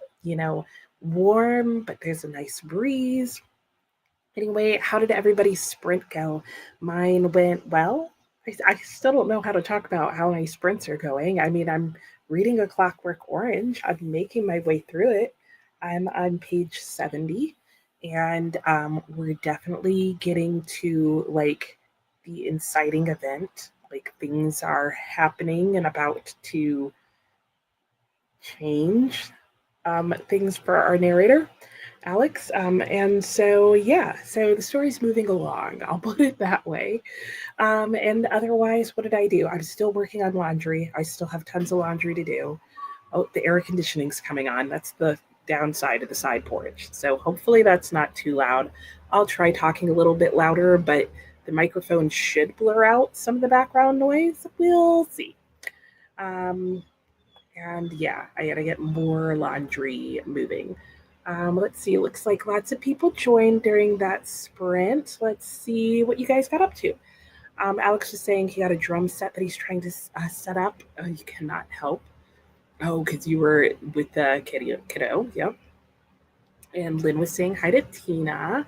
warm, but there's a nice breeze. Anyway, how did everybody's sprint go? Mine went well. I still don't know how to talk about how my sprints are going. I mean, I'm reading A Clockwork Orange. I'm making my way through it. I'm on page 70, and we're definitely getting to like the inciting event. Like things are happening and about to change things for our narrator. Alex. And so, yeah, so the story's moving along. I'll put it that way. And otherwise, what did I do? I'm still working on laundry. I still have tons of laundry to do. Oh, the air conditioning's coming on. That's the downside of the side porch. So hopefully that's not too loud. I'll try talking a little bit louder, but the microphone should blur out some of the background noise. We'll see. Um, and yeah, I gotta get more laundry moving. Let's see. It looks like lots of people joined during that sprint. Let's see what you guys got up to. Alex was saying he got a drum set that he's trying to set up. Oh, you cannot help. Oh, because you were with the kiddo. Yep. And Lynn was saying hi to Tina.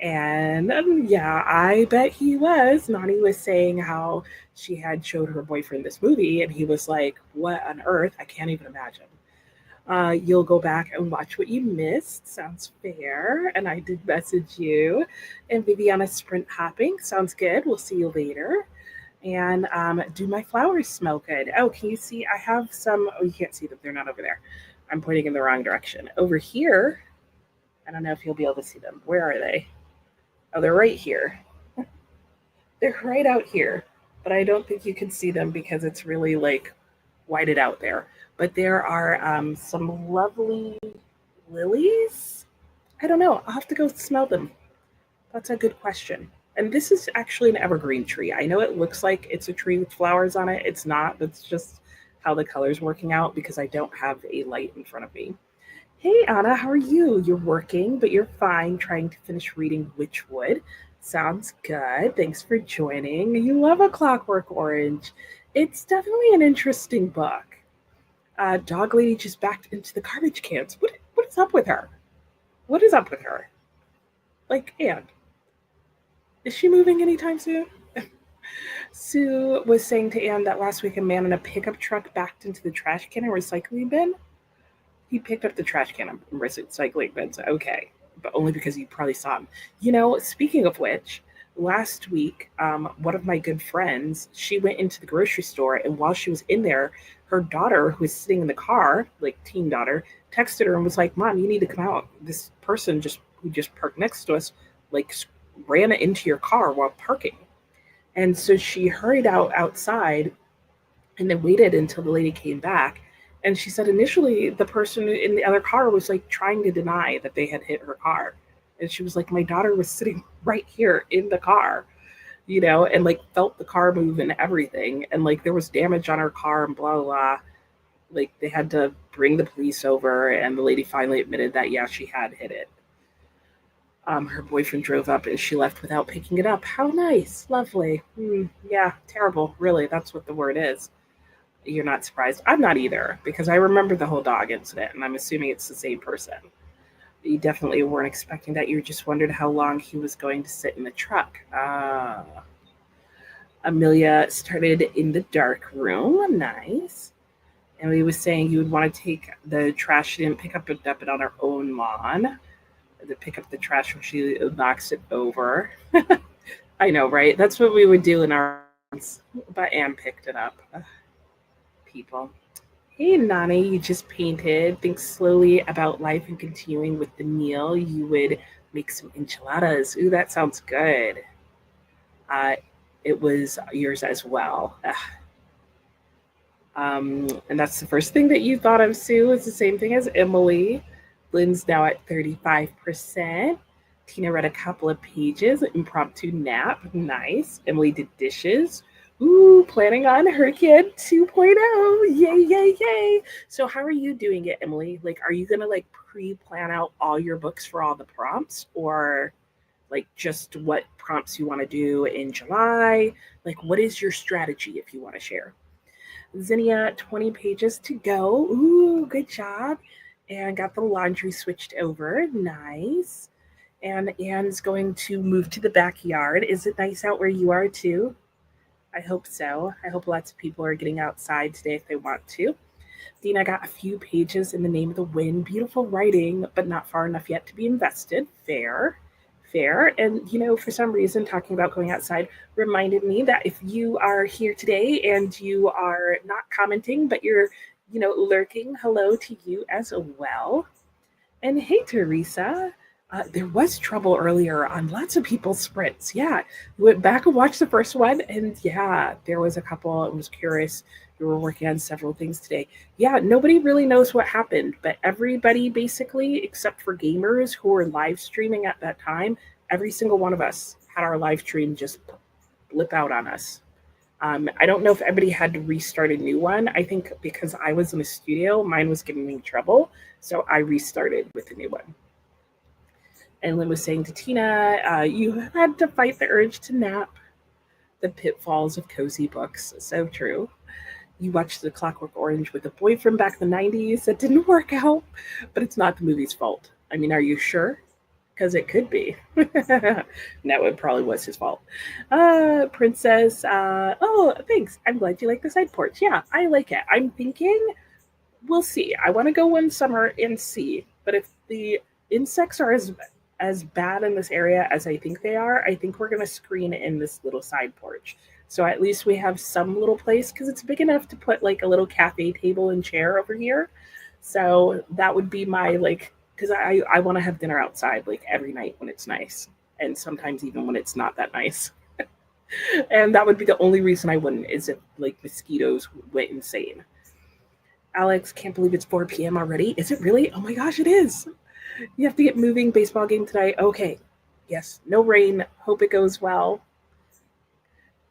And yeah, I bet he was. Nani was saying how she had showed her boyfriend this movie, and he was like, "What on earth? I can't even imagine." You'll go back and watch what you missed. Sounds fair. And I did message you. And Viviana sprint hopping. Sounds good. We'll see you later. And do my flowers smell good? Oh, can you see? I have some. Oh, you can't see them. They're not over there. I'm pointing in the wrong direction. Over here, I don't know if you'll be able to see them. Where are they? Oh, they're right here. They're right out here. But I don't think you can see them because it's really like whited out there. But there are some lovely lilies. I don't know. I'll have to go smell them. That's a good question. And this is actually an evergreen tree. I know it looks like it's a tree with flowers on it. It's not. That's just how the color's working out because I don't have a light in front of me. Hey, Anna, how are you? You're working, but you're fine trying to finish reading Witchwood. Sounds good. Thanks for joining. You love A Clockwork Orange. It's definitely an interesting book. Dog Lady just backed into the garbage cans. What is up with her? What is up with her? Like, and is she moving anytime soon? Sue was saying to Anne that last week a man in a pickup truck backed into the trash can and recycling bin. He picked up the trash can and recycling bins. Okay, but only because you probably saw him. Speaking of which, last week, one of my good friends, she went into the grocery store, and while she was in there, her daughter, who was sitting in the car, like teen daughter, texted her and was like, "Mom, you need to come out. This person who just parked next to us, like ran into your car while parking." And so she hurried outside and then waited until the lady came back. And she said initially the person in the other car was like trying to deny that they had hit her car. And she was like, my daughter was sitting right here in the car, and like felt the car move and everything. And like there was damage on her car and blah, blah, blah. Like they had to bring the police over. And the lady finally admitted that, yeah, she had hit it. Her boyfriend drove up and she left without picking it up. How nice. Lovely. Yeah, terrible. Really, that's what the word is. You're not surprised. I'm not either because I remember the whole dog incident and I'm assuming it's the same person. You definitely weren't expecting that. You just wondered how long he was going to sit in the truck. Amelia started in the dark room. Nice. Emily was saying you would want to take the trash she didn't pick up and dump it on her own lawn. To pick up the trash when she knocks it over. I know, right? That's what we would do in our house. But Anne picked it up. People. Hey, Nani, you just painted. Think slowly about life and continuing with the meal. You would make some enchiladas. Ooh, that sounds good. Uh, it was yours as well. And that's the first thing that you thought of, Sue, is the same thing as Emily. Lynn's now at 35%. Tina read a couple of pages, impromptu nap, nice. Emily did dishes. Ooh, planning on her kid 2.0. Yay, yay, yay. So how are you doing it, Emily? Like, are you gonna like pre-plan out all your books for all the prompts, or like just what prompts you want to do in July? Like, what is your strategy if you want to share? Zinnia, 20 pages to go. Ooh, good job. And got the laundry switched over. Nice. And Anne's going to move to the backyard. Is it nice out where you are too? I hope so. I hope lots of people are getting outside today if they want to. Dina got a few pages in the name of the wind. Beautiful writing, but not far enough yet to be invested. Fair. Fair. And, for some reason, talking about going outside reminded me that if you are here today and you are not commenting, but you're, lurking, hello to you as well. And hey, Teresa. There was trouble earlier on lots of people's sprints. Yeah, we went back and watched the first one, and yeah, there was a couple. I was curious. We were working on several things today. Yeah, nobody really knows what happened, but everybody basically, except for gamers who were live streaming at that time, every single one of us had our live stream just blip out on us. I don't know if everybody had to restart a new one. I think because I was in the studio, mine was giving me trouble, so I restarted with a new one. And Lynn was saying to Tina, you had to fight the urge to nap. The pitfalls of cozy books. So true. You watched The Clockwork Orange with a boyfriend back in the 90s. That didn't work out, but it's not the movie's fault. I mean, are you sure? Because it could be. No, it probably was his fault. Princess, oh, thanks. I'm glad you like the side porch. Yeah, I like it. I'm thinking we'll see. I want to go one summer and see. But if the insects are as bad in this area as I think they are, I think we're going to screen in this little side porch. So at least we have some little place because it's big enough to put like a little cafe table and chair over here. So that would be my like, because I want to have dinner outside like every night when it's nice. And sometimes even when it's not that nice. And that would be the only reason I wouldn't, is if like mosquitoes went insane. Alex, can't believe it's 4 p.m. already. Is it really? Oh my gosh, it is. You have to get moving. Baseball game tonight. Okay. Yes. No rain. Hope it goes well.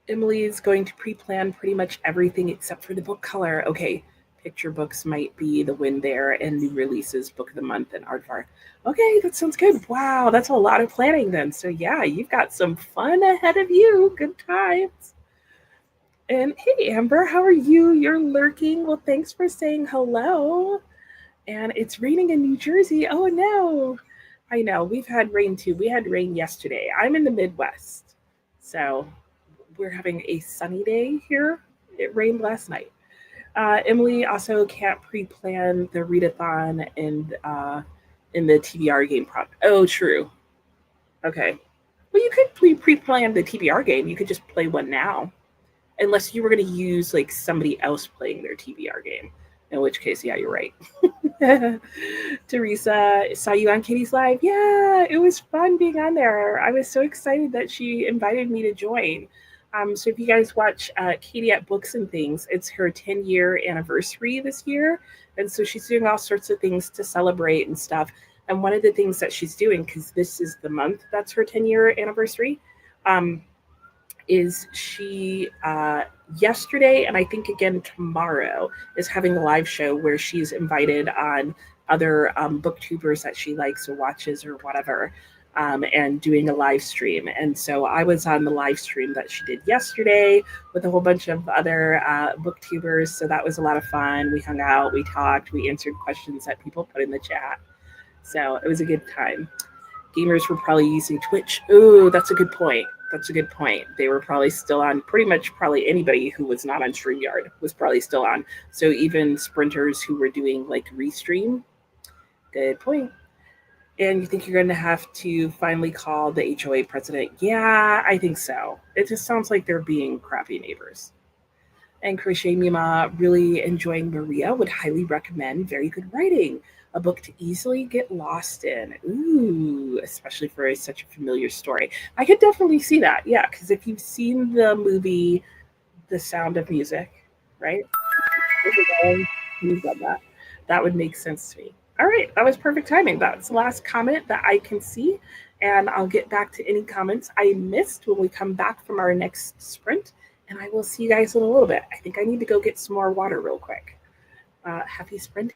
Emily's going to pre-plan pretty much everything except for the book color. Okay. Picture books might be the win there, and new releases, book of the month, and aardvark. Okay, that sounds good. Wow, that's a lot of planning then. So yeah, you've got some fun ahead of you. Good times. And hey, Amber, how are you? You're lurking. Well, thanks for saying hello. And it's raining in New Jersey. Oh no. I know. We've had rain too. We had rain yesterday. I'm in the Midwest. So we're having a sunny day here. It rained last night. Emily also can't pre-plan the readathon in the TBR game prop. Oh, true. Okay. Well, you could pre-plan the TBR game. You could just play one now, unless you were going to use like somebody else playing their TBR game. In which case, yeah, you're right. Teresa, saw you on Katie's Live. Yeah, it was fun being on there. I was so excited that she invited me to join. So if you guys watch Katie at Books and Things, it's her 10-year anniversary this year. And so she's doing all sorts of things to celebrate and stuff. And one of the things that she's doing, because this is the month that's her 10-year anniversary, is she yesterday and I think again tomorrow is having a live show where she's invited on other booktubers that she likes or watches or whatever, and doing a live stream. And so I was on the live stream that she did yesterday with a whole bunch of other booktubers. So that was a lot of fun. We hung out, we talked, we answered questions that people put in the chat. So it was a good time. Gamers were probably using Twitch. Ooh, that's a good point. That's a good point. They were probably still on. Pretty much probably anybody who was not on StreamYard was probably still on. So even sprinters who were doing like restream. Good point. And you think you're going to have to finally call the HOA president? Yeah, I think so. It just sounds like they're being crappy neighbors. And Crochet Mima, really enjoying Maria, would highly recommend. Very good writing. A book to easily get lost in. Ooh, especially for such a familiar story. I could definitely see that. Yeah, because if you've seen the movie The Sound of Music, right? You've done that. That would make sense to me. All right, that was perfect timing. That's the last comment that I can see, and I'll get back to any comments I missed when we come back from our next sprint. And I will see you guys in a little bit. I think I need to go get some more water real quick. Happy sprint.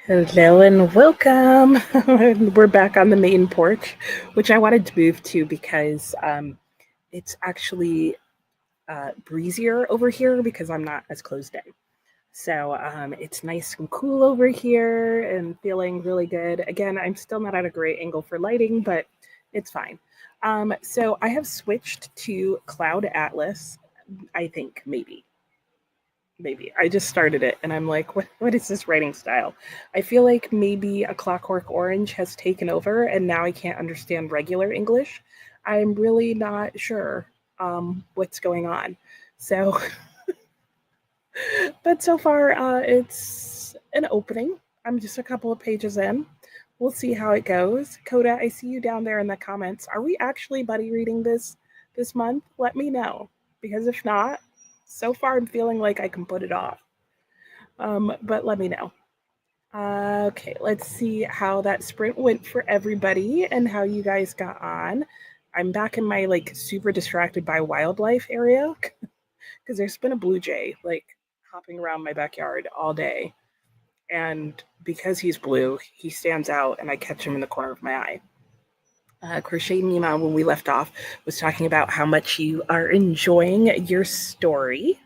Hello and welcome. We're back on the main porch, which I wanted to move to because it's actually breezier over here because I'm not as closed in. So it's nice and cool over here and feeling really good. Again, I'm still not at a great angle for lighting, but it's fine. So I have switched to Cloud Atlas, I think, maybe. I just started it and I'm like, what is this writing style? I feel like maybe A Clockwork Orange has taken over and now I can't understand regular English. I'm really not sure what's going on. So, but so far, it's an opening. I'm just a couple of pages in. We'll see how it goes. Coda, I see you down there in the comments. Are we actually buddy reading this month? Let me know because if not, so far I'm feeling like I can put it off. But let me know. Okay, let's see how that sprint went for everybody and how you guys got on. I'm back in my like super distracted by wildlife area because there's been a blue jay like hopping around my backyard all day. And because he's blue, he stands out and I catch him in the corner of my eye. Crochet Mima, when we left off, was talking about how much you are enjoying your story.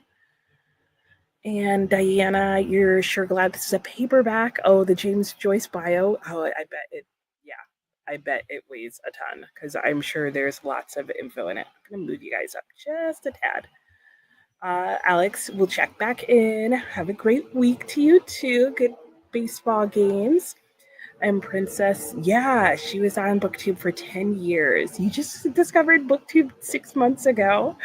And Diana, you're sure glad this is a paperback. Oh, the James Joyce bio. Oh, I bet it, yeah, I bet it weighs a ton because I'm sure there's lots of info in it. I'm going to move you guys up just a tad. Alex, we'll check back in. Have a great week to you too. Good baseball games. And Princess, yeah, she was on BookTube for 10 years. You just discovered BookTube 6 months ago.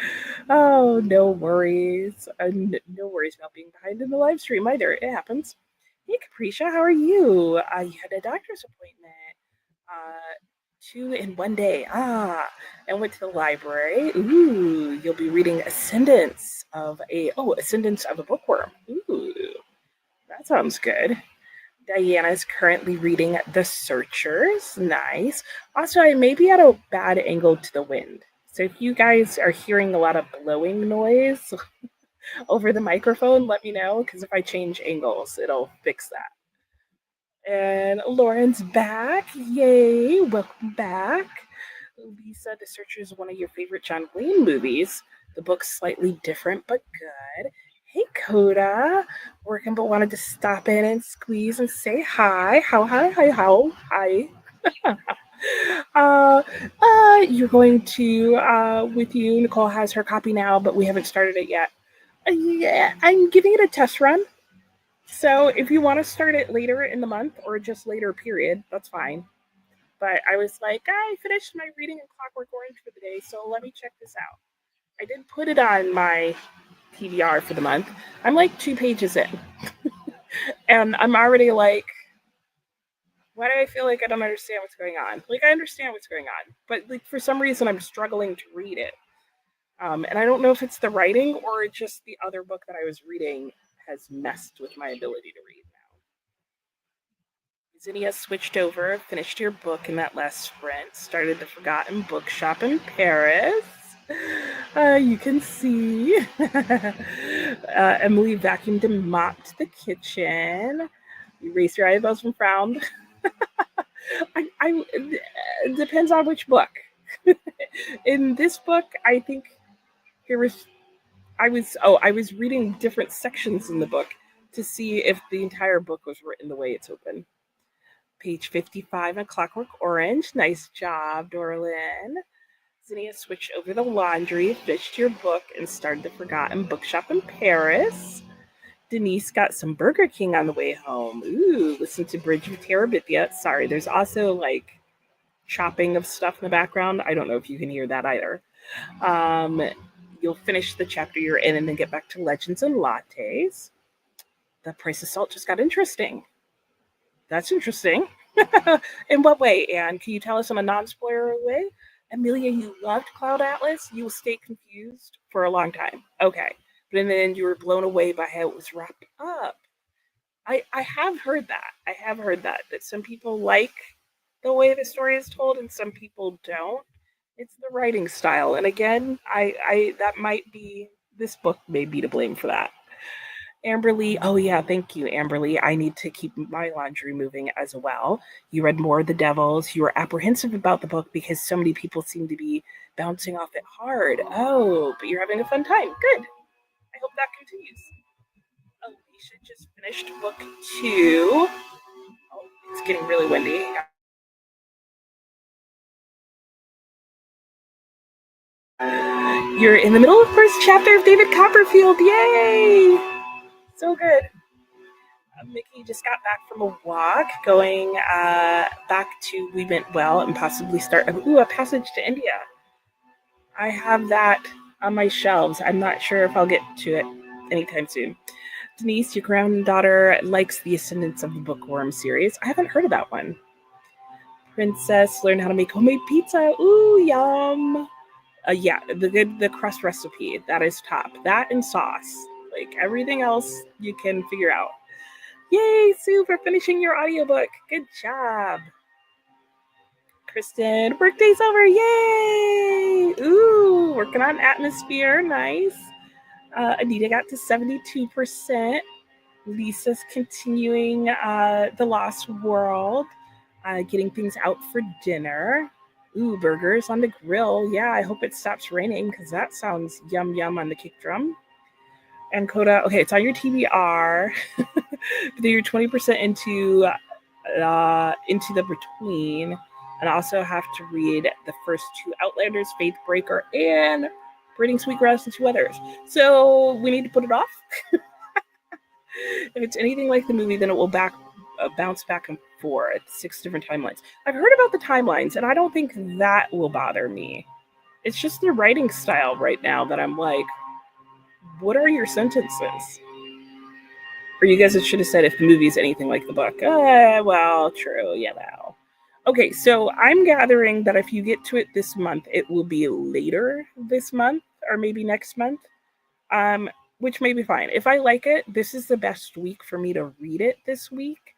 Oh, no worries. No worries about being behind in the live stream either. It happens. Hey, Capricia, how are you? You had a doctor's appointment. Uh, 2 in 1 day. And went to the library. Ooh, you'll be reading Ascendance of a Bookworm. Ooh, that sounds good. Diana is currently reading The Searchers. Nice. Also, I may be at a bad angle to the wind. So if you guys are hearing a lot of blowing noise over the microphone, let me know because if I change angles, it'll fix that. And Lauren's back. Yay. Welcome back. Lisa, The Searcher is one of your favorite John Wayne movies. The book's slightly different, but good. Hey, Coda. Working, but wanted to stop in and squeeze and say hi. Hi. uh, you're going to, with you, Nicole has her copy now, but we haven't started it yet. Yeah, I'm giving it a test run. So if you want to start it later in the month or just later period, that's fine. But I was like, I finished my reading in Clockwork Orange for the day, so let me check this out. I did put it on my TBR for the month. I'm like 2 pages in. And I'm already like, why do I feel like I don't understand what's going on? Like, I understand what's going on, but like for some reason, I'm struggling to read it. And I don't know if it's the writing or just the other book that I was reading has messed with my ability to read now. Zinnia switched over, finished your book in that last sprint, started the Forgotten Bookshop in Paris. You can see. Emily vacuumed and mopped the kitchen. You raised your eyebrows and frowned. It depends on which book. In this book, I think here was I was reading different sections in the book to see if the entire book was written the way it's open. Page 55 on Clockwork Orange. Nice job, Dorlin. Zinnia switched over the laundry, fished your book, and started the Forgotten Bookshop in Paris. Denise got some Burger King on the way home. Ooh, listen to Bridge of Terabithia. Sorry, there's also like chopping of stuff in the background. I don't know if you can hear that either. Um, you'll finish the chapter you're in and then get back to Legends and Lattes. The price of salt just got interesting. That's interesting. In what way, Anne? Can you tell us in a non-spoiler way? Amelia, you loved Cloud Atlas. You will stay confused for a long time. Okay. But in the end, you were blown away by how it was wrapped up. I have heard that. That some people like the way the story is told and some people don't. It's the writing style. And again, I that might be this book may be to blame for that. Amberly, oh yeah, thank you, Amberly. I need to keep my laundry moving as well. You read More of the Devils. You were apprehensive about the book because so many people seem to be bouncing off it hard. Oh, but you're having a fun time. Good. I hope that continues. Alicia just finished book 2. Oh, it's getting really windy. You're in the middle of the first chapter of David Copperfield. Yay! So good. Mickey just got back from a walk, going back to We Meant Well and possibly start a Passage to India. I have that on my shelves. I'm not sure if I'll get to it anytime soon. Denise, your granddaughter, likes the Ascendance of the Bookworm series. I haven't heard of that one. Princess learned how to make homemade pizza. Ooh, yum. Yeah, the crust recipe, that is top. That and sauce. Like everything else you can figure out. Yay, Sue, for finishing your audiobook. Good job. Kristen, workday's over. Yay! Ooh, working on Atmosphere. Nice. Anita got to 72%. Lisa's continuing The Lost World, getting things out for dinner. Ooh, burgers on the grill. Yeah, I hope it stops raining because that sounds yum yum on the kick drum. And Coda, okay, it's on your TBR. But you're 20% into the between, and also have to read the first 2 Outlanders, Faithbreaker, and Braiding Sweetgrass and 2 others. So we need to put it off. If it's anything like the movie, then it will bounce back and forth 6 different timelines. I've heard about the timelines, and I don't think that will bother me. It's just the writing style right now that I'm like, what are your sentences? Or you guys should have said if the movie's anything like the book. Well, true, yeah, well. Okay, so I'm gathering that if you get to it this month, it will be later this month or maybe next month, which may be fine. If I like it, this is the best week for me to read it this week,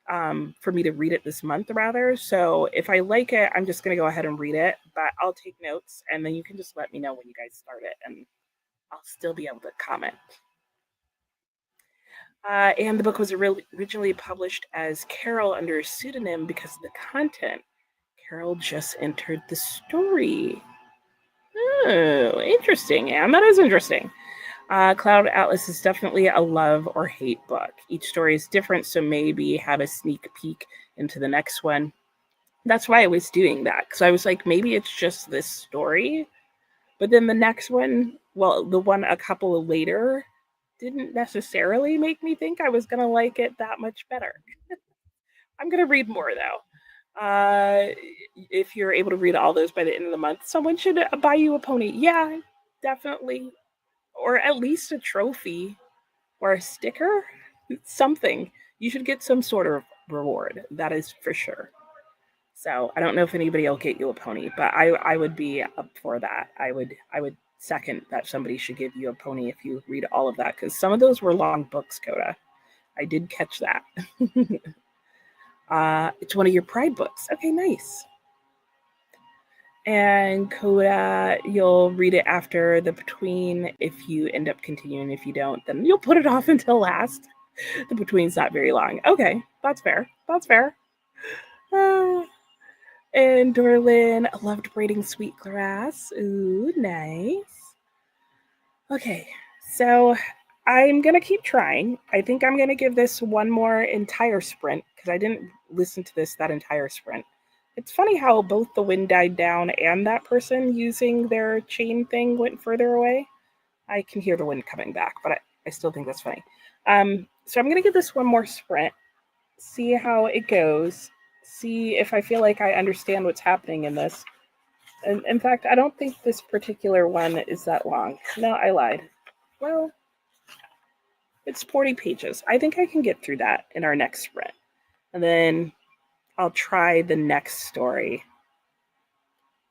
for me to read it this month, rather. So if I like it, I'm just going to go ahead and read it, but I'll take notes, and then you can just let me know when you guys start it, and I'll still be able to comment. And the book was originally published as Carol under a pseudonym because of the content. Carol just entered the story. Oh, interesting. And that is interesting. Cloud Atlas is definitely a love or hate book. Each story is different, so maybe have a sneak peek into the next one. That's why I was doing that, because I was like, maybe it's just this story. But then the next one, well, the one a couple later, didn't necessarily make me think I was going to like it that much better. I'm going to read more, though. If you're able to read all those by the end of the month, someone should buy you a pony. Yeah, definitely. Or at least a trophy or a sticker. Something. You should get some sort of reward. That is for sure. So I don't know if anybody will get you a pony, but I would be up for that. I would second that somebody should give you a pony if you read all of that, because some of those were long books, Coda. I did catch that. It's one of your Pride books. Okay, nice. And Coda, you'll read it after the between if you end up continuing. If you don't, then you'll put it off until last. The between's not very long. Okay, that's fair. That's fair. And Dorlin loved braiding sweetgrass. Ooh, nice. Okay, so I'm going to keep trying. I think I'm going to give this one more entire sprint because I didn't listen to that entire sprint. It's funny how both the wind died down and that person using their chain thing went further away. I can hear the wind coming back, but I still think that's funny. So I'm going to give this one more sprint, see how it goes, see if I feel like I understand what's happening in this. And in fact, I don't think this particular one is that long. No, I lied. Well, it's 40 pages. I think I can get through that in our next sprint. And then I'll try the next story.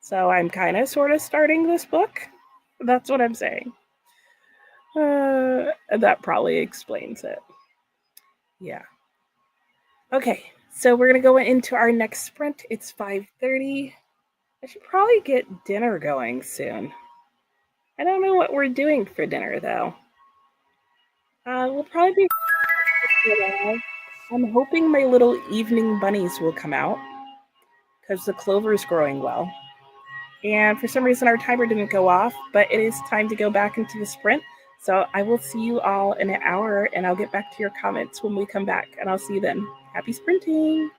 So I'm kind of sort of starting this book. That's what I'm saying. That probably explains it. Yeah. Okay, so we're going to go into our next sprint. It's 5:30. I should probably get dinner going soon. I don't know what we're doing for dinner, though. We'll probably be for a while. I'm hoping my little evening bunnies will come out because the clover is growing well. And for some reason, our timer didn't go off, but it is time to go back into the sprint. So I will see you all in an hour, and I'll get back to your comments when we come back. And I'll see you then. Happy sprinting!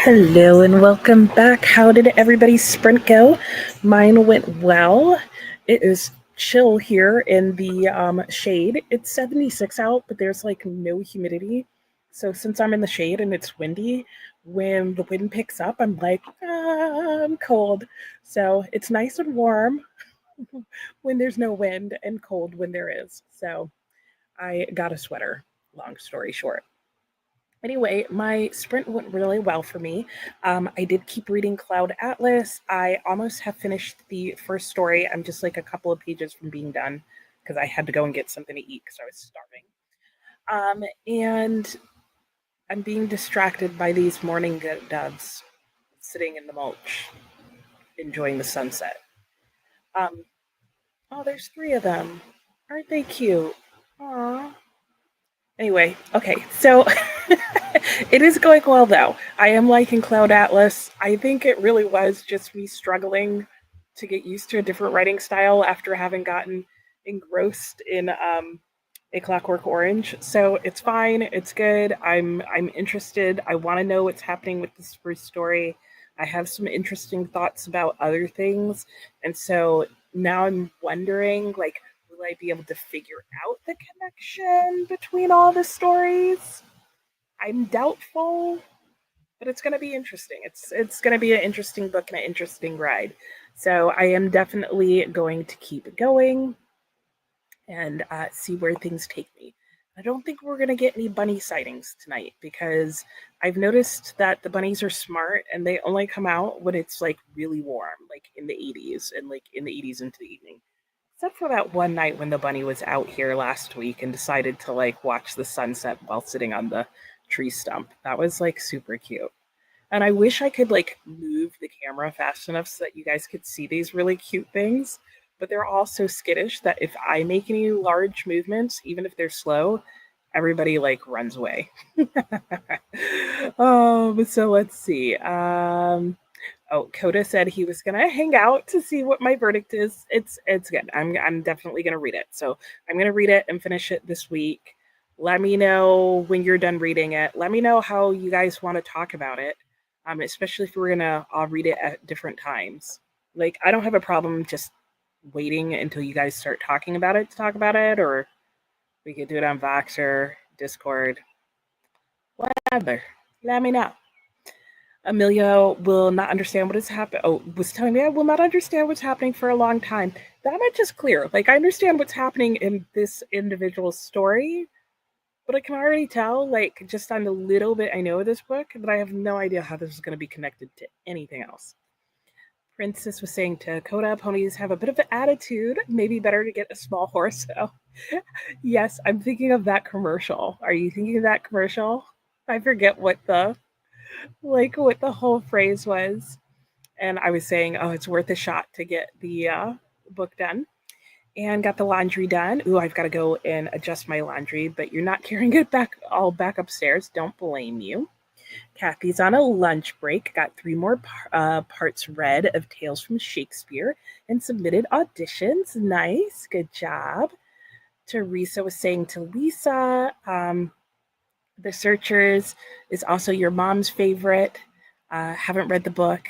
Hello and welcome back. How did everybody's sprint go? Mine went well. It is chill here in the shade. It's 76 out, but there's like no humidity. So since I'm in the shade and it's windy, when the wind picks up, I'm like, I'm cold. So it's nice and warm when there's no wind and cold when there is. So I got a sweater, long story short. Anyway, my sprint went really well for me. I did keep reading Cloud Atlas. I almost have finished the first story. I'm just like a couple of pages from being done because I had to go and get something to eat because I was starving. And I'm being distracted by these morning doves sitting in the mulch, enjoying the sunset. Um, oh, there's three of them. Aren't they cute? Aww. Anyway, okay, so it is going well though. I am liking Cloud Atlas. I think it really was just me struggling to get used to a different writing style after having gotten engrossed in A Clockwork Orange. So it's fine. It's good. I'm interested. I want to know what's happening with this first story. I have some interesting thoughts about other things, and so now I'm wondering like will I be able to figure out the connection between all the stories? I'm doubtful, but it's going to be interesting. It's going to be an interesting book and an interesting ride. So I am definitely going to keep it going and see where things take me. I don't think we're going to get any bunny sightings tonight because I've noticed that the bunnies are smart and they only come out when it's like really warm, like in the 80s and like in the 80s into the evening. Except for that one night when the bunny was out here last week and decided to like watch the sunset while sitting on the tree stump. That was like super cute. And I wish I could like move the camera fast enough so that you guys could see these really cute things. But they're all so skittish that if I make any large movements, even if they're slow, everybody like runs away. So let's see. Oh, Coda said he was gonna hang out to see what my verdict is. It's good. I'm definitely gonna read it. So I'm gonna read it and finish it this week. Let me know when you're done reading it. Let me know how you guys want to talk about it. Especially if we're gonna all read it at different times. Like I don't have a problem just waiting until you guys start talking about it to talk about it, or we could do it on Voxer, Discord, whatever. Let me know. Amelia will not understand what is happening. Oh, was telling me I will not understand what's happening for a long time. That much is clear. Like I understand what's happening in this individual story, but I can already tell, like just on the little bit I know of this book, that I have no idea how this is going to be connected to anything else. Princess was saying to Coda, ponies have a bit of an attitude. Maybe better to get a small horse. So, yes, I'm thinking of that commercial. Are you thinking of that commercial? I forget what the whole phrase was. And I was saying, oh, it's worth a shot to get the book done. And got the laundry done. Ooh, I've got to go and adjust my laundry, but you're not carrying it back upstairs. Don't blame you. Kathy's on a lunch break, got three more parts read of Tales from Shakespeare and submitted auditions. Nice, good job. Teresa was saying to Lisa, The Searchers is also your mom's favorite. Haven't read the book.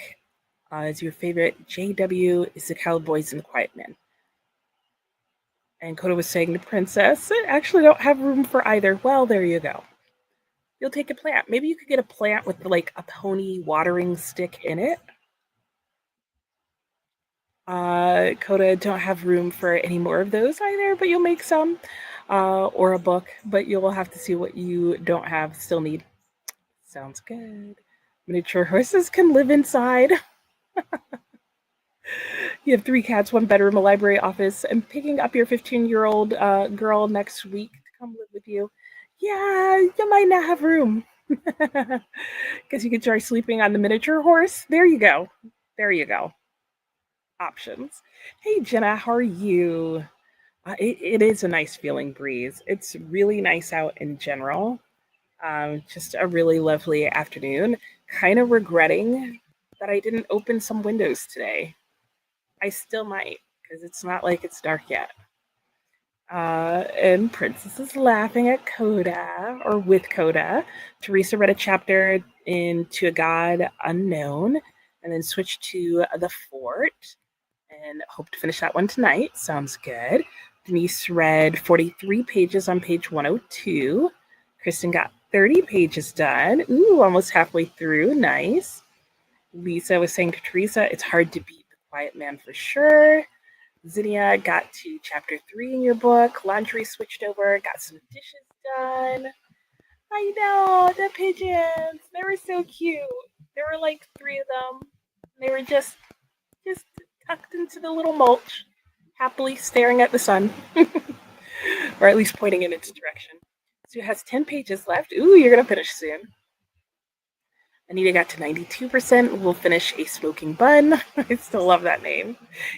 Is your favorite. JW is the Cowboys and the Quiet Men. And Coda was saying to Princess, I actually don't have room for either. Well, there you go. You'll take a plant. Maybe you could get a plant with like a pony watering stick in it. Coda don't have room for any more of those either, but you'll make some. Or a book, but you'll have to see what you don't have, still need. Sounds good. Miniature horses can live inside. You have three cats, one bedroom, a library office, and picking up your 15-year-old girl next week to come live with you. Yeah, you might not have room. Guess you could try sleeping on the miniature horse. There you go. There you go. Options. Hey, Jenna, how are you? It is a nice feeling breeze. It's really nice out in general. Just a really lovely afternoon. Kind of regretting that I didn't open some windows today. I still might because it's not like it's dark yet. And Princess is laughing at Coda, or with Coda. Teresa read a chapter into a God Unknown and then switched to The Fort and hope to finish that one tonight. Sounds good. Denise read 43 pages on page 102. Kristen got 30 pages done. Ooh, almost halfway through. Nice. Lisa was saying to Teresa, it's hard to beat The Quiet Man for sure. Zinnia got to chapter 3 in your book. Laundry switched over, got some dishes done. I know, the pigeons. They were so cute. There were like 3 of them. They were just tucked into the little mulch, happily staring at the sun, or at least pointing in its direction. Sue has 10 pages left. Ooh, you're going to finish soon. Anita got to 92%. We'll finish A Smoking Bun. I still love that name.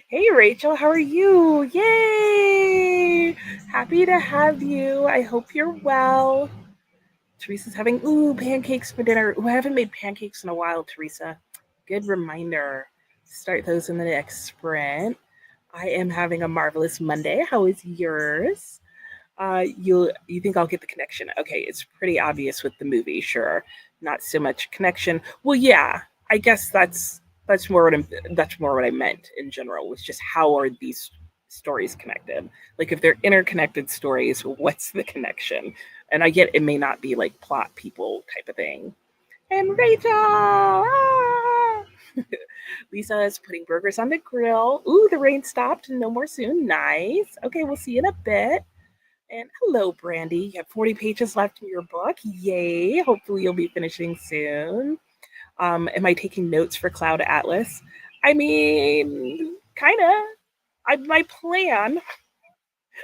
Hey, Rachel, how are you? Yay! Happy to have you. I hope you're well. Teresa's having, pancakes for dinner. Ooh, I haven't made pancakes in a while, Teresa. Good reminder. Start those in the next sprint. I am having a marvelous Monday. How is yours? You think I'll get the connection? Okay, it's pretty obvious with the movie, sure. Not so much connection. Well, yeah, I guess that's more what I meant in general. Was just how are these stories connected? Like if they're interconnected stories, what's the connection? And I get it may not be like plot people type of thing. And Rachel, Lisa is putting burgers on the grill. Ooh, the rain stopped. No more soon. Nice. Okay, we'll see you in a bit. And hello, Brandy. You have 40 pages left in your book. Yay. Hopefully, you'll be finishing soon. Am I taking notes for Cloud Atlas? I mean, kind of. My plan,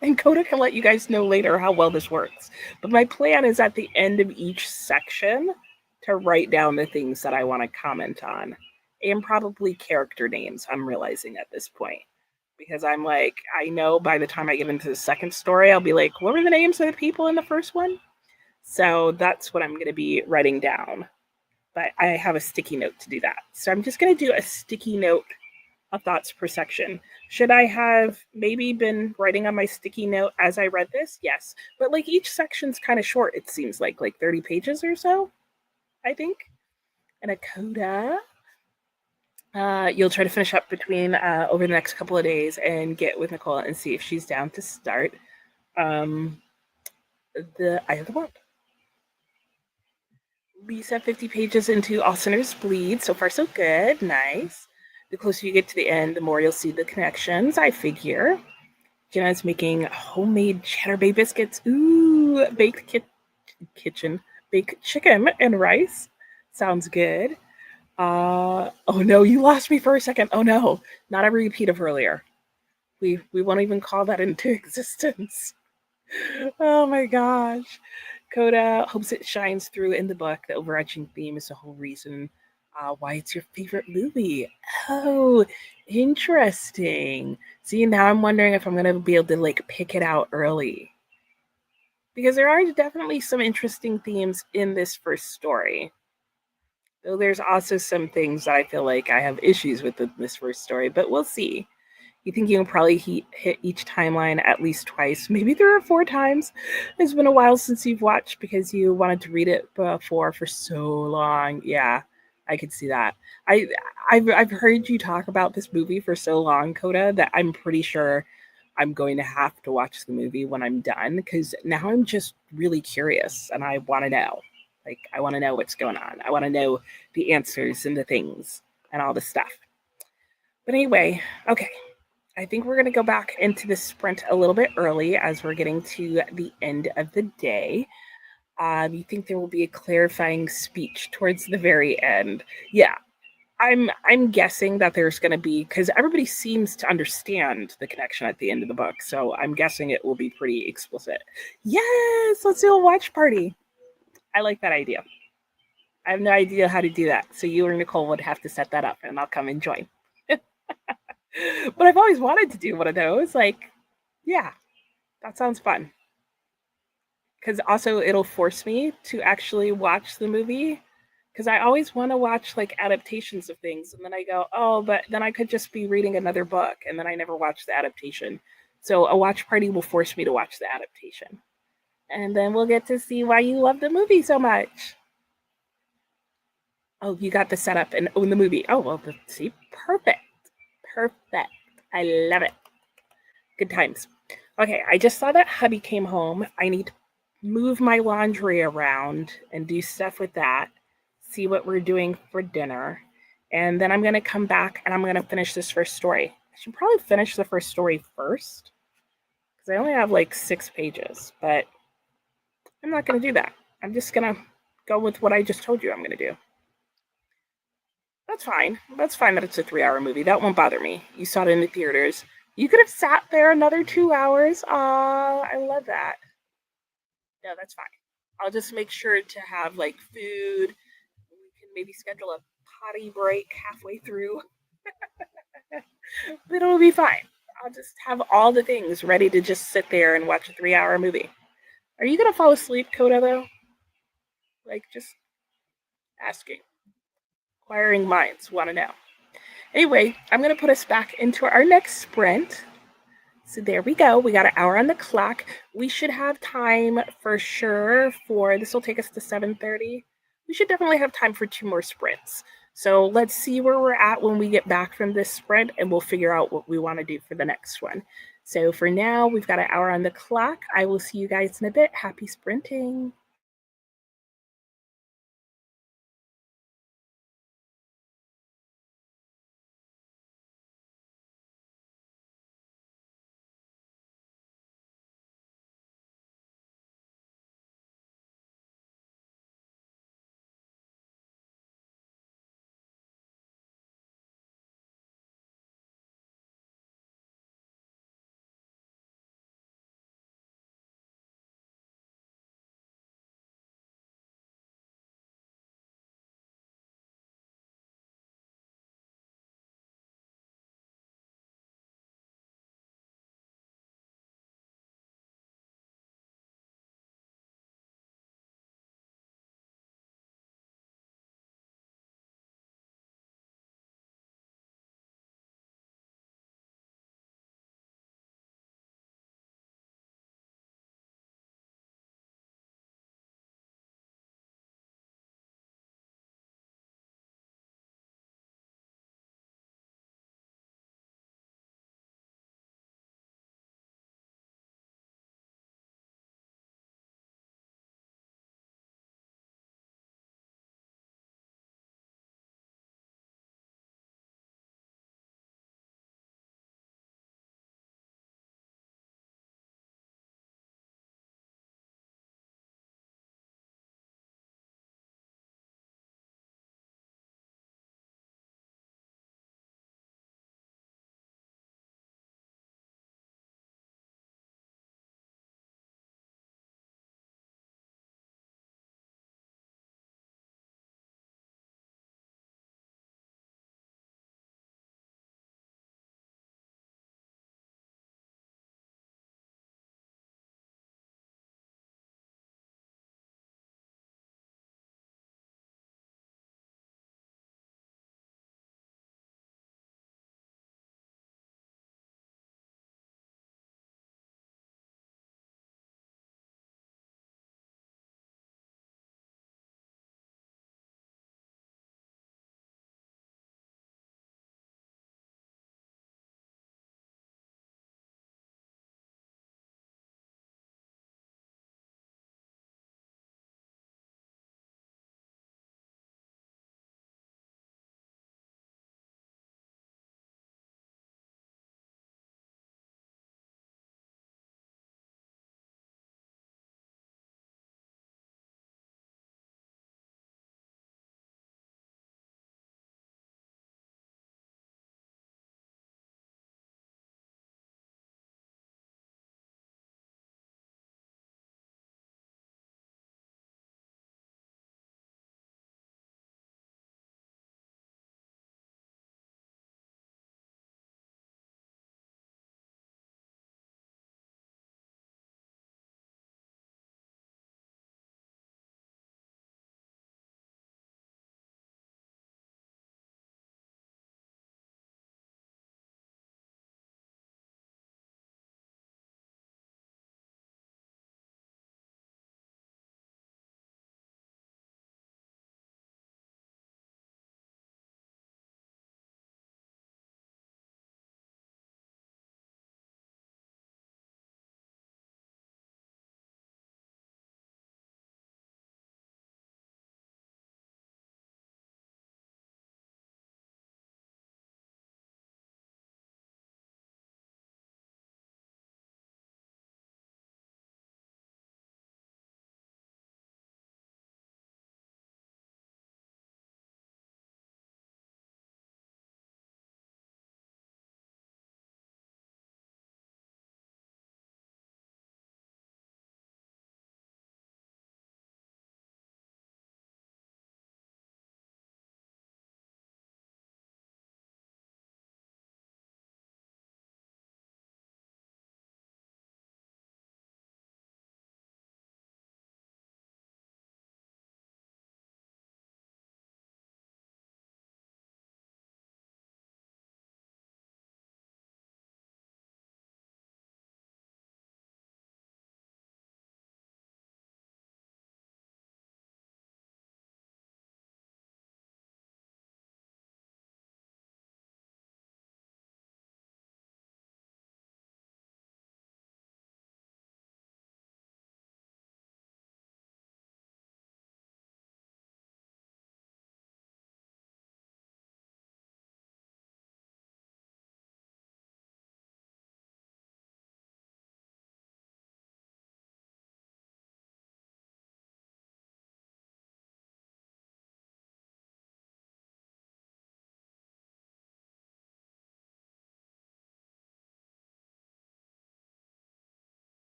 and Coda can let you guys know later how well this works, but my plan is at the end of each section to write down the things that I want to comment on and probably character names, I'm realizing at this point because I'm like, I know by the time I get into the second story, I'll be like, what were the names of the people in the first one? So that's what I'm going to be writing down. But I have a sticky note to do that. So I'm just going to do a sticky note of thoughts per section. Should I have maybe been writing on my sticky note as I read this? Yes. But like each section's kind of short, it seems like 30 pages or so, I think. And a coda. You'll try to finish up between over the next couple of days and get with Nicole and see if she's down to start um, the Eye of the World. Lisa, 50 pages into All Sinners Bleed. So far, so good. Nice. The closer you get to the end, the more you'll see the connections, I figure. Jenna's making homemade Cheddar Bay biscuits. Ooh, kitchen. Baked chicken and rice. Sounds good. Oh no, you lost me for a second. Oh no, not a repeat of earlier. We won't even call that into existence. Oh my gosh. Coda hopes it shines through in the book. The overarching theme is the whole reason why it's your favorite movie. Oh, interesting. See, now I'm wondering if I'm going to be able to like pick it out early. Because there are definitely some interesting themes in this first story. Though there's also some things that I feel like I have issues with in this first story, but we'll see. You think you can probably hit each timeline at least twice, maybe 3 or 4 times. It's been a while since you've watched because you wanted to read it before for so long. Yeah, I could see that. I've heard you talk about this movie for so long, Coda, that I'm pretty sure I'm going to have to watch the movie when I'm done because now I'm just really curious and I want to know. Like, I want to know what's going on. I want to know the answers and the things and all this stuff. But anyway, okay. I think we're going to go back into the sprint a little bit early as we're getting to the end of the day. You think there will be a clarifying speech towards the very end? Yeah, I'm guessing that there's going to be because everybody seems to understand the connection at the end of the book, so I'm guessing it will be pretty explicit. Yes, let's do a watch party. I like that idea. I have no idea how to do that, so you or Nicole would have to set that up, and I'll come and join. But I've always wanted to do one of those. Like, yeah, that sounds fun. Because also it'll force me to actually watch the movie. Because I always want to watch like adaptations of things, and then I go, oh, but then I could just be reading another book, and then I never watch the adaptation. So a watch party will force me to watch the adaptation. And then we'll get to see why you love the movie so much. Oh, you got the setup and own the movie. Oh, well, see, perfect. Perfect. I love it. Good times. Okay, I just saw that hubby came home. I need to move my laundry around and do stuff with that, see what we're doing for dinner. And then I'm going to come back and I'm going to finish this first story. I should probably finish the first story first because I only have like 6 pages, but I'm not going to do that. I'm just going to go with what I just told you I'm going to do. That's fine. That's fine that it's a 3 hour movie. That won't bother me. You saw it in the theaters. You could have sat there another 2 hours. Aw, I love that. No, that's fine. I'll just make sure to have like food. We can maybe schedule a potty break halfway through, but it'll be fine. I'll just have all the things ready to just sit there and watch a 3 hour movie. Are you gonna fall asleep, Coda, though? Like, just asking. Inquiring minds want to know. Anyway, I'm gonna put us back into our next sprint. So there we go. We got an hour on the clock. We should have time for sure for this will take us to 7:30. We should definitely have time for 2 more sprints. So let's see where we're at when we get back from this sprint and we'll figure out what we want to do for the next one. So for now, we've got an hour on the clock. I will see you guys in a bit. Happy sprinting.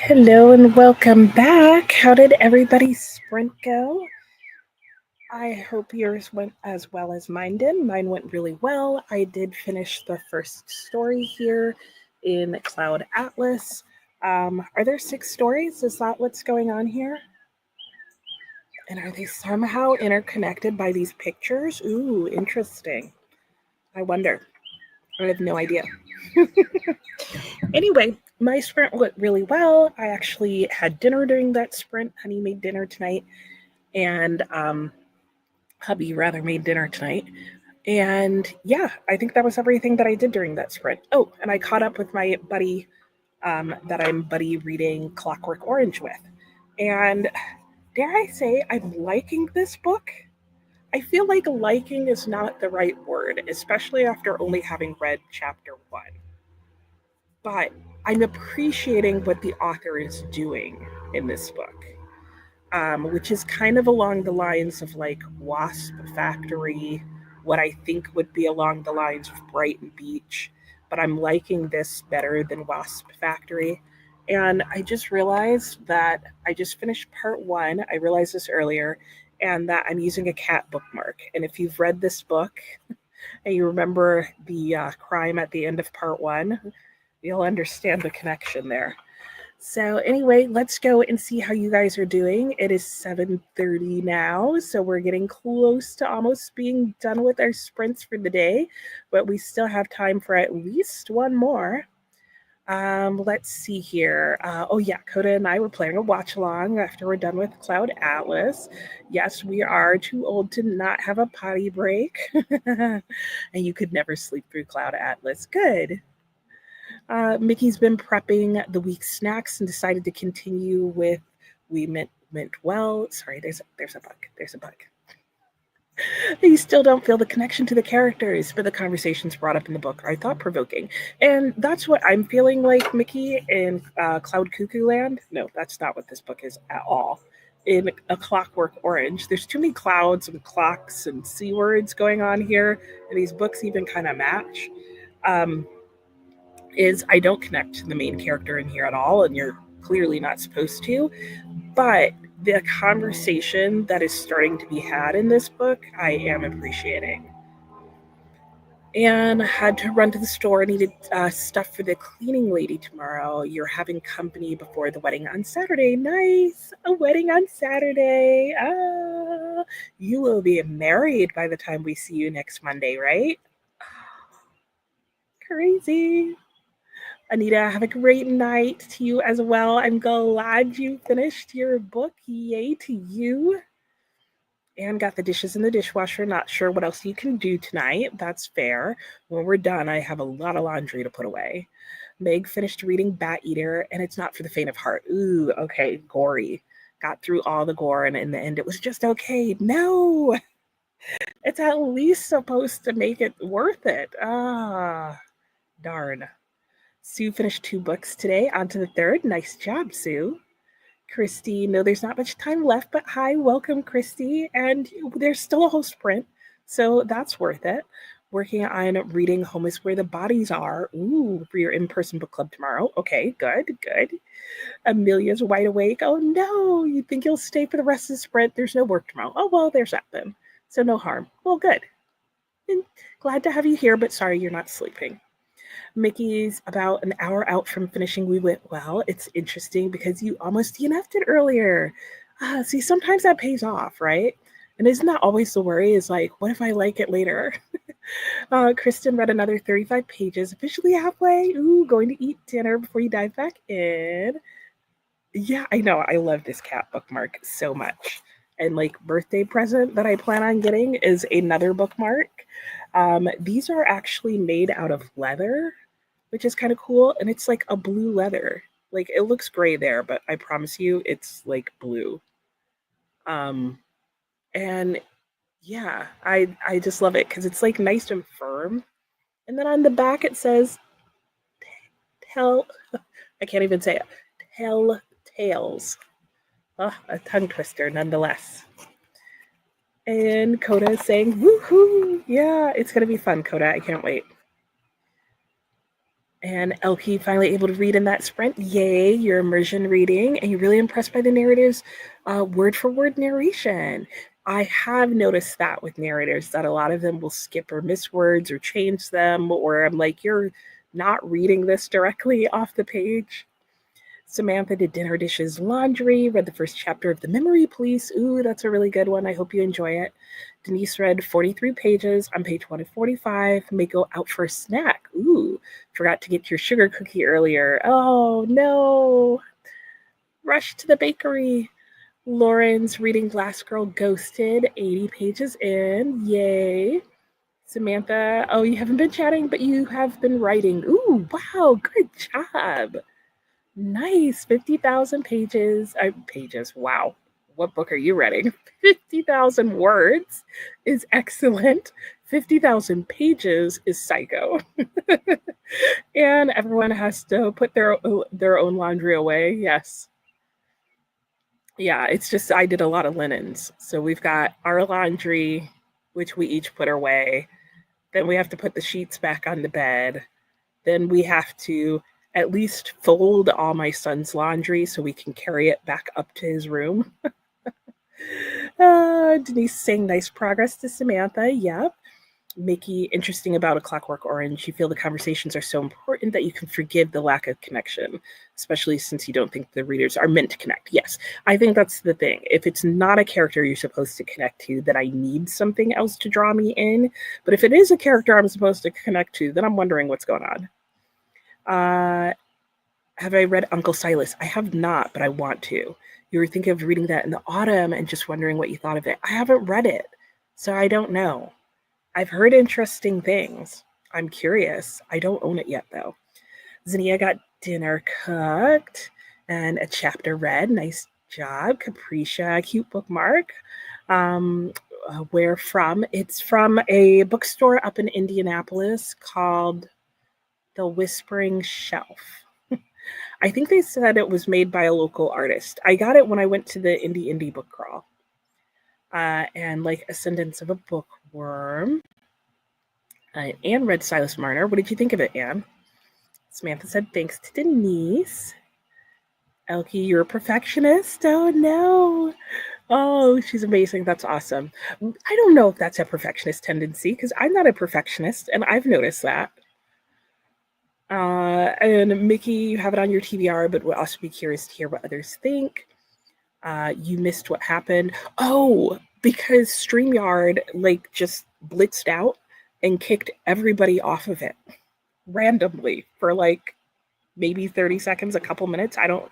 Hello and welcome back. How did everybody's sprint go? I hope yours went as well as mine did. Mine went really well. I did finish the first story here in Cloud Atlas. Are there 6 stories? Is that what's going on here? And are they somehow interconnected by these pictures? Ooh, interesting. I wonder. I have no idea. Anyway, my sprint went really well. I actually had dinner during that sprint. Honey made dinner tonight, and hubby rather made dinner tonight. And yeah, I think that was everything that I did during that sprint. Oh, and I caught up with my buddy that I'm buddy reading Clockwork Orange with. And dare I say, I'm liking this book. I feel like liking is not the right word, especially after only having read chapter 1. But I'm appreciating what the author is doing in this book, which is kind of along the lines of like Wasp Factory, what I think would be along the lines of Brighton Beach. But I'm liking this better than Wasp Factory. And I just realized that I just finished part 1. I realized this earlier, and that I'm using a cat bookmark. And if you've read this book and you remember the crime at the end of part 1, you'll understand the connection there. So anyway, let's go and see how you guys are doing. It is 7:30 now, so we're getting close to almost being done with our sprints for the day, but we still have time for at least one more. Let's see here. Oh yeah, Coda and I were planning a watch along after we're done with Cloud Atlas. Yes, we are too old to not have a potty break, and you could never sleep through Cloud Atlas. Good. Mickey's been prepping the week's snacks and decided to continue with We Meant Well. Sorry, there's a bug. There's a bug. You still don't feel the connection to the characters, but the conversations brought up in the book are thought provoking. And that's what I'm feeling like Mickey in Cloud Cuckoo Land. No, that's not what this book is at all. In A Clockwork Orange, there's too many clouds and clocks and C words going on here, and these books even kind of match. Um, is I don't connect to the main character in here at all, and you're clearly not supposed to. But the conversation that is starting to be had in this book, I am appreciating. And had to run to the store, needed stuff for the cleaning lady tomorrow. You're having company before the wedding on Saturday. Nice. A wedding on Saturday. You will be married by the time we see you next Monday, right? Crazy. Anita, have a great night to you as well. I'm glad you finished your book. Yay to you. And got the dishes in the dishwasher. Not sure what else you can do tonight. That's fair. When we're done, I have a lot of laundry to put away. Meg finished reading Bat Eater, and it's not for the faint of heart. Ooh, okay, gory. Got through all the gore, and in the end, it was just okay. No, it's at least supposed to make it worth it. Darn. Sue finished 2 books today. On to the 3rd. Nice job, Sue. Christy, no, there's not much time left, but hi, welcome, Christy. And there's still a whole sprint, so that's worth it. Working on reading Home is Where the Bodies Are. Ooh, for your in-person book club tomorrow. Okay, good, good. Amelia's wide awake. Oh no, you think you'll stay for the rest of the sprint? There's no work tomorrow. Oh, well, there's that then. So no harm. Well, good. And glad to have you here, but sorry you're not sleeping. Mickey's about an hour out from finishing We Went Well. It's interesting because you almost DNF'd it earlier. See, sometimes that pays off, right? And isn't that always the worry? Is like, what if I like it later? Kristen read another 35 pages, officially halfway. Ooh, going to eat dinner before you dive back in. Yeah, I know. I love this cat bookmark so much. And like birthday present that I plan on getting is another bookmark. These are actually made out of leather, which is kind of cool. And it's like a blue leather. Like it looks gray there, but I promise you it's like blue. Um, and yeah, I just love it because it's like nice and firm. And then on the back it says tell I can't even say it. Tell tales. Oh, a tongue twister nonetheless. And Coda is saying, woohoo! Yeah, it's gonna be fun, Coda. I can't wait. And LP finally able to read in that sprint. Yay, your immersion reading. And you're really impressed by the narrative's word for word narration. I have noticed that with narrators that a lot of them will skip or miss words or change them, or I'm like, you're not reading this directly off the page. Samantha did dinner, dishes, laundry, read the first chapter of The Memory Police. Ooh, that's a really good one. I hope you enjoy it. Denise read 43 pages on page 1 of 45. May go out for a snack. Ooh, forgot to get your sugar cookie earlier. Oh, no. Rush to the bakery. Lauren's reading Glass Girl Ghosted, 80 pages in. Yay. Samantha, oh, you haven't been chatting, but you have been writing. Ooh, wow, good job. Nice, 50,000 pages. Pages, wow. What book are you reading? 50,000 words is excellent. 50,000 pages is psycho. And everyone has to put their own laundry away. Yes. Yeah, it's just I did a lot of linens. So we've got our laundry, which we each put away. Then we have to put the sheets back on the bed. Then we have to at least fold all my son's laundry so we can carry it back up to his room. Denise saying nice progress to Samantha. Yep. Mickey, interesting about A Clockwork Orange. You feel the conversations are so important that you can forgive the lack of connection, especially since you don't think the readers are meant to connect. Yes, I think that's the thing. If it's not a character you're supposed to connect to, then I need something else to draw me in. But if it is a character I'm supposed to connect to, then I'm wondering what's going on. Have I read Uncle Silas? I have not, but I want to. You were thinking of reading that in the autumn and just wondering what you thought of it. I haven't read it, so I don't know. I've heard interesting things. I'm curious. I don't own it yet, though. Zinnia got dinner cooked and a chapter read. Nice job. Capricia, cute bookmark. Where from? It's from a bookstore up in Indianapolis called The Whispering Shelf. I think they said it was made by a local artist. I got it when I went to the indie book crawl. And like Ascendance of a Bookworm. Anne read Silas Marner. What did you think of it, Anne? Samantha said thanks to Denise. Elkie, you're a perfectionist? Oh no. Oh, she's amazing. That's awesome. I don't know if that's a perfectionist tendency because I'm not a perfectionist and I've noticed that. And Mickey, you have it on your TBR, but we'll also be curious to hear what others think. You missed what happened. Oh, because StreamYard like just blitzed out and kicked everybody off of it randomly for like maybe 30 seconds, a couple minutes. I don't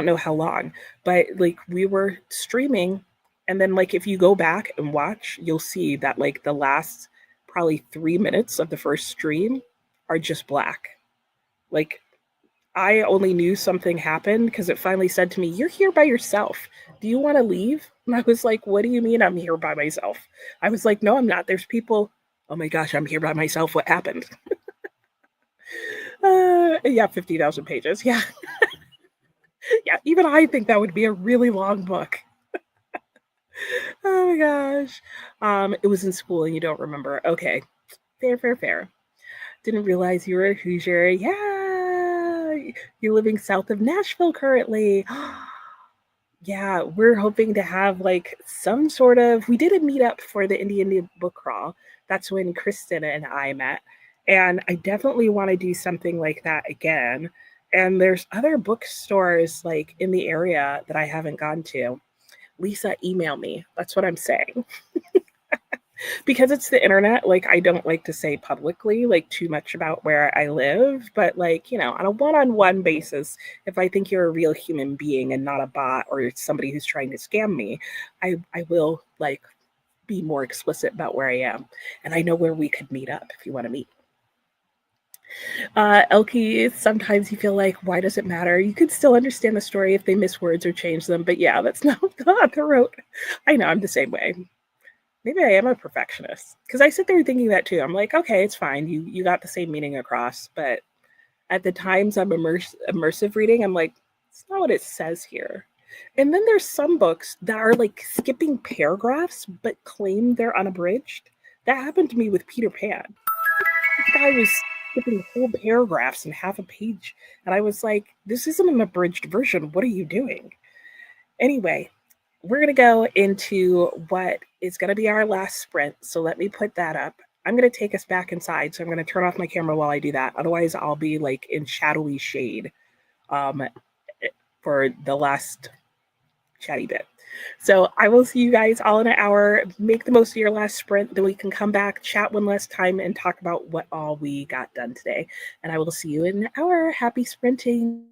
know how long, but like we were streaming and then like if you go back and watch, you'll see that like the last probably 3 minutes of the first stream are just black. Like I only knew something happened because it finally said to me, "You're here by yourself. Do you want to leave?" And I was like, "What do you mean I'm here by myself?" I was like, "No, I'm not. There's people." Oh my gosh, I'm here by myself. What happened? Yeah, 50,000 pages. Yeah. Yeah, even I think that would be a really long book. Oh my gosh. It was in school and you don't remember. Okay. Fair, fair, fair. Didn't realize you were a Hoosier. Yeah. You're living south of Nashville currently. Yeah, we're hoping to have like some sort of. We did a meetup for the Indian book crawl. That's when Kristen and I met. And I definitely want to do something like that again. And there's other bookstores like in the area that I haven't gone to. Lisa, email me. That's what I'm saying. Because it's the internet, like I don't like to say publicly like too much about where I live, but like, you know, on a one-on-one basis, if I think you're a real human being and not a bot or somebody who's trying to scam me, I will like be more explicit about where I am. And I know where we could meet up if you want to meet. Elkie, sometimes you feel like, why does it matter? You could still understand the story if they miss words or change them, but yeah, that's not the road. I know, I'm the same way. Maybe I am a perfectionist because I sit there thinking that too. I'm like, okay, it's fine. You got the same meaning across, but at the times I'm immersive reading, I'm like, it's not what it says here. And then there's some books that are like skipping paragraphs but claim they're unabridged. That happened to me with Peter Pan. The guy was skipping whole paragraphs and half a page. And I was like, this isn't an abridged version. What are you doing? Anyway, we're going to go into what is going to be our last sprint. So let me put that up. I'm going to take us back inside. So I'm going to turn off my camera while I do that. Otherwise, I'll be like in shadowy shade um, for the last chatty bit. So I will see you guys all in an hour. Make the most of your last sprint. Then we can come back, chat one last time, and talk about what all we got done today. And I will see you in an hour. Happy sprinting.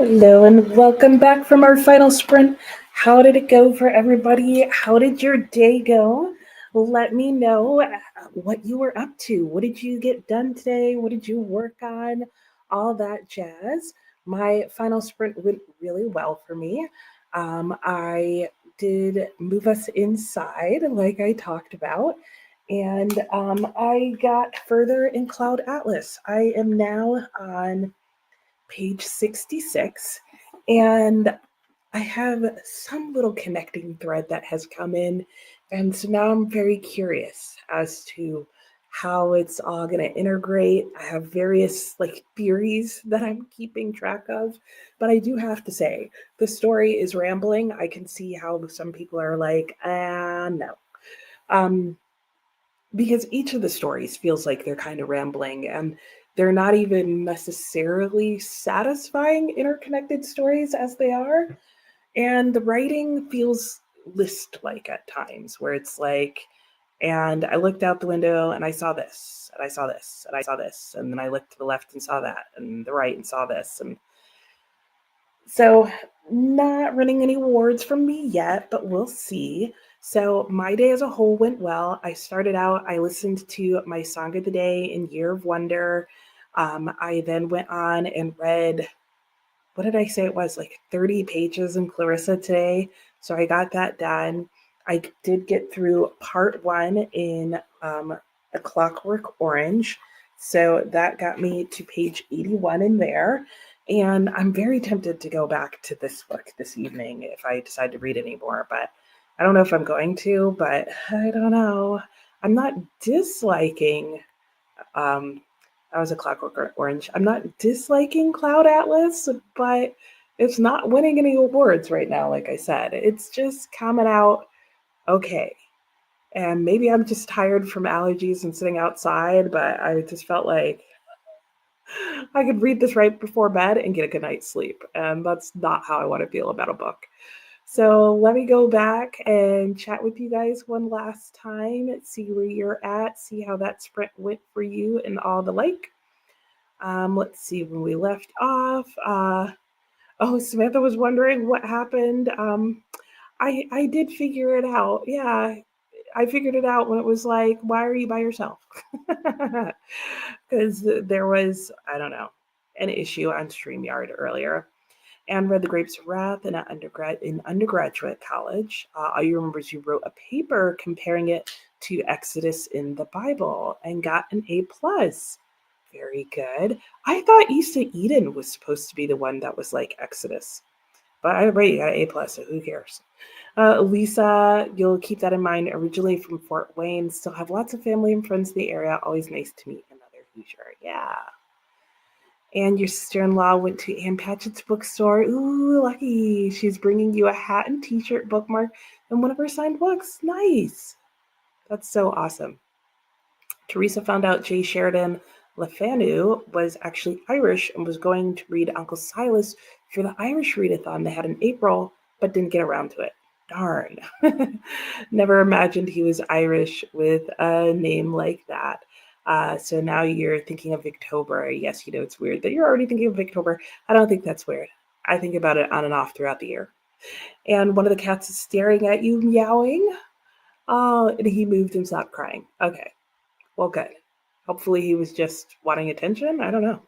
Hello and welcome back from our final sprint. How did it go for everybody? How did your day go? Let me know what you were up to. What did you get done today? What did you work on? All that jazz. My final sprint went really well for me. I did move us inside, like I talked about, and I got further in Cloud Atlas. I am now on page 66, and I have some little connecting thread that has come in. And so now I'm very curious as to how it's all going to integrate. I have various like theories that I'm keeping track of, but I do have to say the story is rambling. I can see how some people are like, no. Um, because each of the stories feels like they're kind of rambling and they're not even necessarily satisfying interconnected stories as they are. And the writing feels list like at times where it's like, and I looked out the window and I saw this, and I saw this, and I saw this, and then I looked to the left and saw that, and the right and saw this. And so, not winning any awards from me yet, but we'll see. So, my day as a whole went well. I started out, I listened to my song of the day in Year of Wonder. I then went on and read, what did I say it was? Like 30 pages in Clarissa today. So, I got that done. I did get through part one in A Clockwork Orange. So, that got me to page 81 in there. And I'm very tempted to go back to this book this evening if I decide to read any more, but I don't know if I'm going to, but I don't know. I'm not disliking um that was A Clockwork Orange. I'm not disliking Cloud Atlas, but it's not winning any awards right now, like I said. It's just coming out okay. And maybe I'm just tired from allergies and sitting outside, but I just felt like I could read this right before bed and get a good night's sleep. And that's not how I want to feel about a book. So let me go back and chat with you guys one last time, see where you're at, see how that sprint went for you and all the like. Let's see when we left off. Oh, Samantha was wondering what happened. I did figure it out. Yeah, I figured it out when it was like, why are you by yourself? Because there was, I don't know, an issue on StreamYard earlier. And read The Grapes of Wrath in undergraduate college. All you remember is you wrote a paper comparing it to Exodus in the Bible and got an A plus. Very good. I thought East of Eden was supposed to be the one that was like Exodus, but I already got A plus, so who cares? Lisa, you'll keep that in mind. Originally from Fort Wayne, still have lots of family and friends in the area. Always nice to meet another Hoosier. Yeah. And your sister-in-law went to Ann Patchett's bookstore. Ooh, lucky. She's bringing you a hat and t-shirt bookmark and one of her signed books. Nice. That's so awesome. Teresa found out Jay Sheridan LeFanu was actually Irish and was going to read Uncle Silas for the Irish readathon they had in April, but didn't get around to it. Darn. Never imagined he was Irish with a name like that. So now you're thinking of Victober. Yes, you know it's weird that you're already thinking of Victober. I don't think that's weird. I think about it on and off throughout the year. And one of the cats is staring at you, meowing. Oh, and he moved and stopped crying. Okay. Well, good. Hopefully he was just wanting attention. I don't know.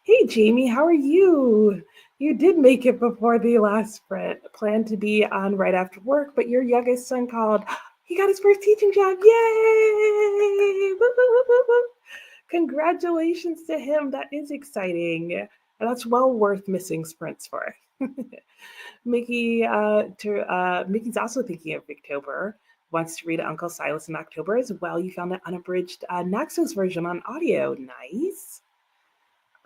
Hey, Jamie, how are you? You did make it before the last sprint. Planned to be on right after work, but your youngest son called. He got his first teaching job. Yay! Woo, woo, woo, woo, woo. Congratulations to him. That is exciting. And that's well worth missing sprints for. Mickey's also thinking of Victober. Wants to read Uncle Silas in October as well. You found the unabridged Naxos version on audio. Nice.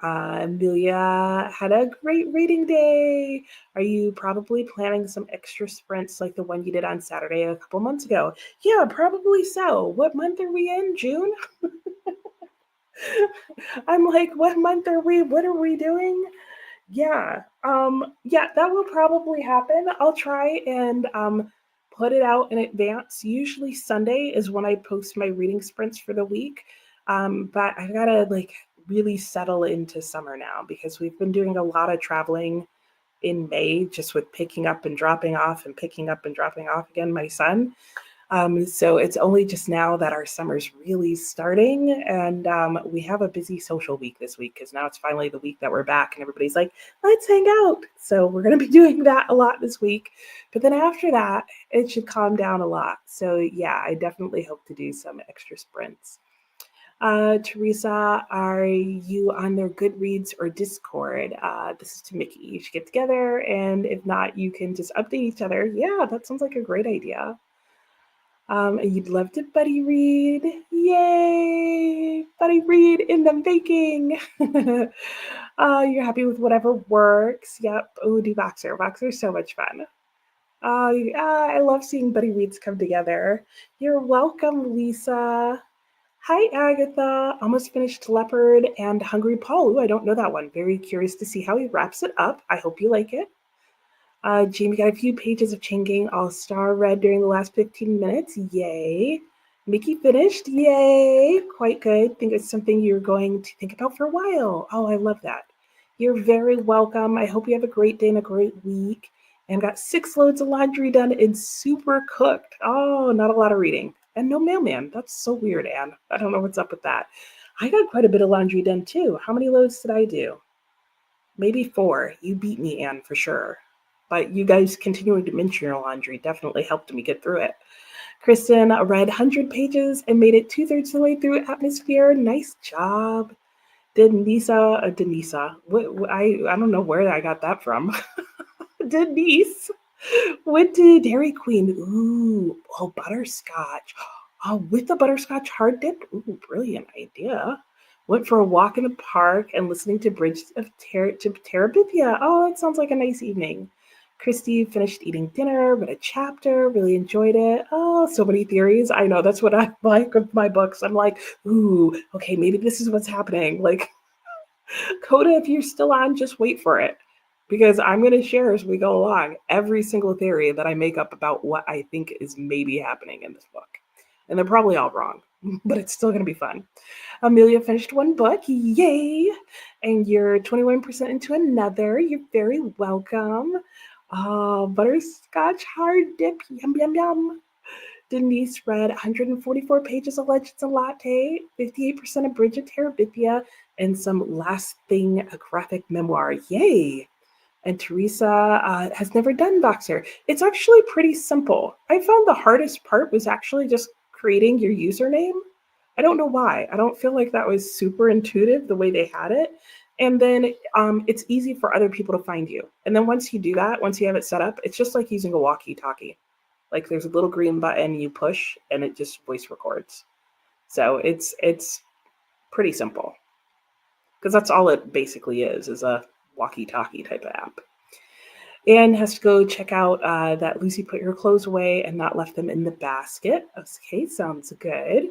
Amelia had a great reading day. Are you probably planning some extra sprints like the one you did on Saturday a couple months ago? Yeah, probably so. What month are we in? June? I'm like, what month are we? What are we doing? Yeah, that will probably happen. I'll try and put it out in advance. Usually Sunday is when I post my reading sprints for the week. But I gotta like really settle into summer now because we've been doing a lot of traveling in May, just with picking up and dropping off and picking up and dropping off again, my son. So it's only just now that our summer's really starting, and we have a busy social week this week because now it's finally the week that we're back, and everybody's like, "Let's hang out." So we're going to be doing that a lot this week, but then after that, it should calm down a lot. So yeah, I definitely hope to do some extra sprints. Teresa, are you on their Goodreads or Discord? This is to Mickey. You should get together, and if not, you can just update each other. Yeah, that sounds like a great idea. You'd love to buddy read. Yay! Buddy read in the baking. You're happy with whatever works. Yep. Oh, do Voxer. Voxer's so much fun. I love seeing buddy reads come together. You're welcome, Lisa. Hi, Agatha. Almost finished Leopard and Hungry Paul. Ooh, I don't know that one. Very curious to see how he wraps it up. I hope you like it. Jamie got a few pages of Changing All-Star read during the last 15 minutes. Yay. Mickey finished. Yay. Quite good. Think it's something you're going to think about for a while. Oh, I love that. You're very welcome. I hope you have a great day and a great week. And got 6 loads of laundry done and super cooked. Oh, not a lot of reading. And no mailman. That's so weird, Anne. I don't know what's up with that. I got quite a bit of laundry done too. How many loads did I do? Maybe 4. You beat me, Anne, for sure. But you guys continuing to mention your laundry definitely helped me get through it. Kristen read 100 pages and made it 2/3 of the way through Atmosphere. Nice job. Denisa, I don't know where I got that from. Denise went to Dairy Queen. Ooh, oh, butterscotch. Oh, with the butterscotch hard dip. Ooh, brilliant idea. Went for a walk in the park and listening to Bridge of Terabithia. Oh, that sounds like a nice evening. Christy finished eating dinner, read a chapter, really enjoyed it. Oh, so many theories. I know that's what I like with my books. I'm like, ooh, okay, maybe this is what's happening. Like, Coda, if you're still on, just wait for it. Because I'm going to share as we go along every single theory that I make up about what I think is maybe happening in this book. And they're probably all wrong, but it's still going to be fun. Amelia finished one book. Yay! And you're 21% into another. You're very welcome. Butterscotch hard dip. Yum, yum, yum. Denise read 144 pages of Legends and Latte, 58% of Bridge of Terabithia, and some Last Thing, a graphic memoir. Yay! And Teresa has never done Voxer. It's actually pretty simple. I found the hardest part was actually just creating your username. I don't know why. I don't feel like that was super intuitive the way they had it. And then it's easy for other people to find you. And then once you do that, once you have it set up, it's just like using a walkie-talkie. Like there's a little green button you push and it just voice records. So it's pretty simple. Because that's all it basically is a walkie-talkie type of app. Anne has to go check out that Lucy put her clothes away and not left them in the basket. Okay, sounds good.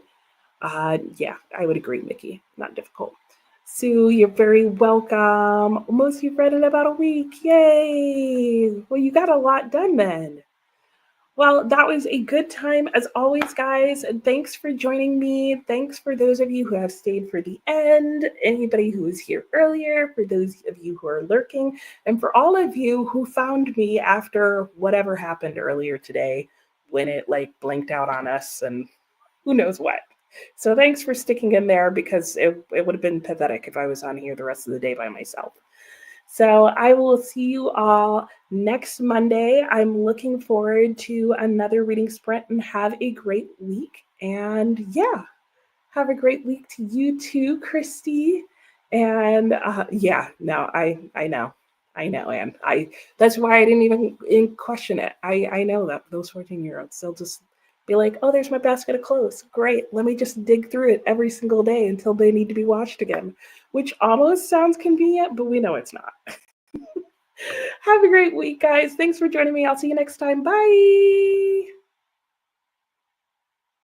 Yeah, I would agree, Mickey. Not difficult. Sue, you're very welcome. Almost you've read in about a week. Yay! Well, you got a lot done then. Well, that was a good time as always, guys. And thanks for joining me. Thanks for those of you who have stayed for the end, anybody who was here earlier, for those of you who are lurking, and for all of you who found me after whatever happened earlier today when it like blinked out on us and who knows what. So thanks for sticking in there because it would have been pathetic if I was on here the rest of the day by myself. So I will see you all next Monday. I'm looking forward to another reading sprint and have a great week. And yeah, have a great week to you too, Christy. And yeah, no, I know. I know, Anne. That's why I didn't even question it. I know that those 14-year-olds, they'll just be like, oh, there's my basket of clothes. Great. Let me just dig through it every single day until they need to be washed again, which almost sounds convenient, but we know it's not. Have a great week, guys. Thanks for joining me. I'll see you next time. Bye.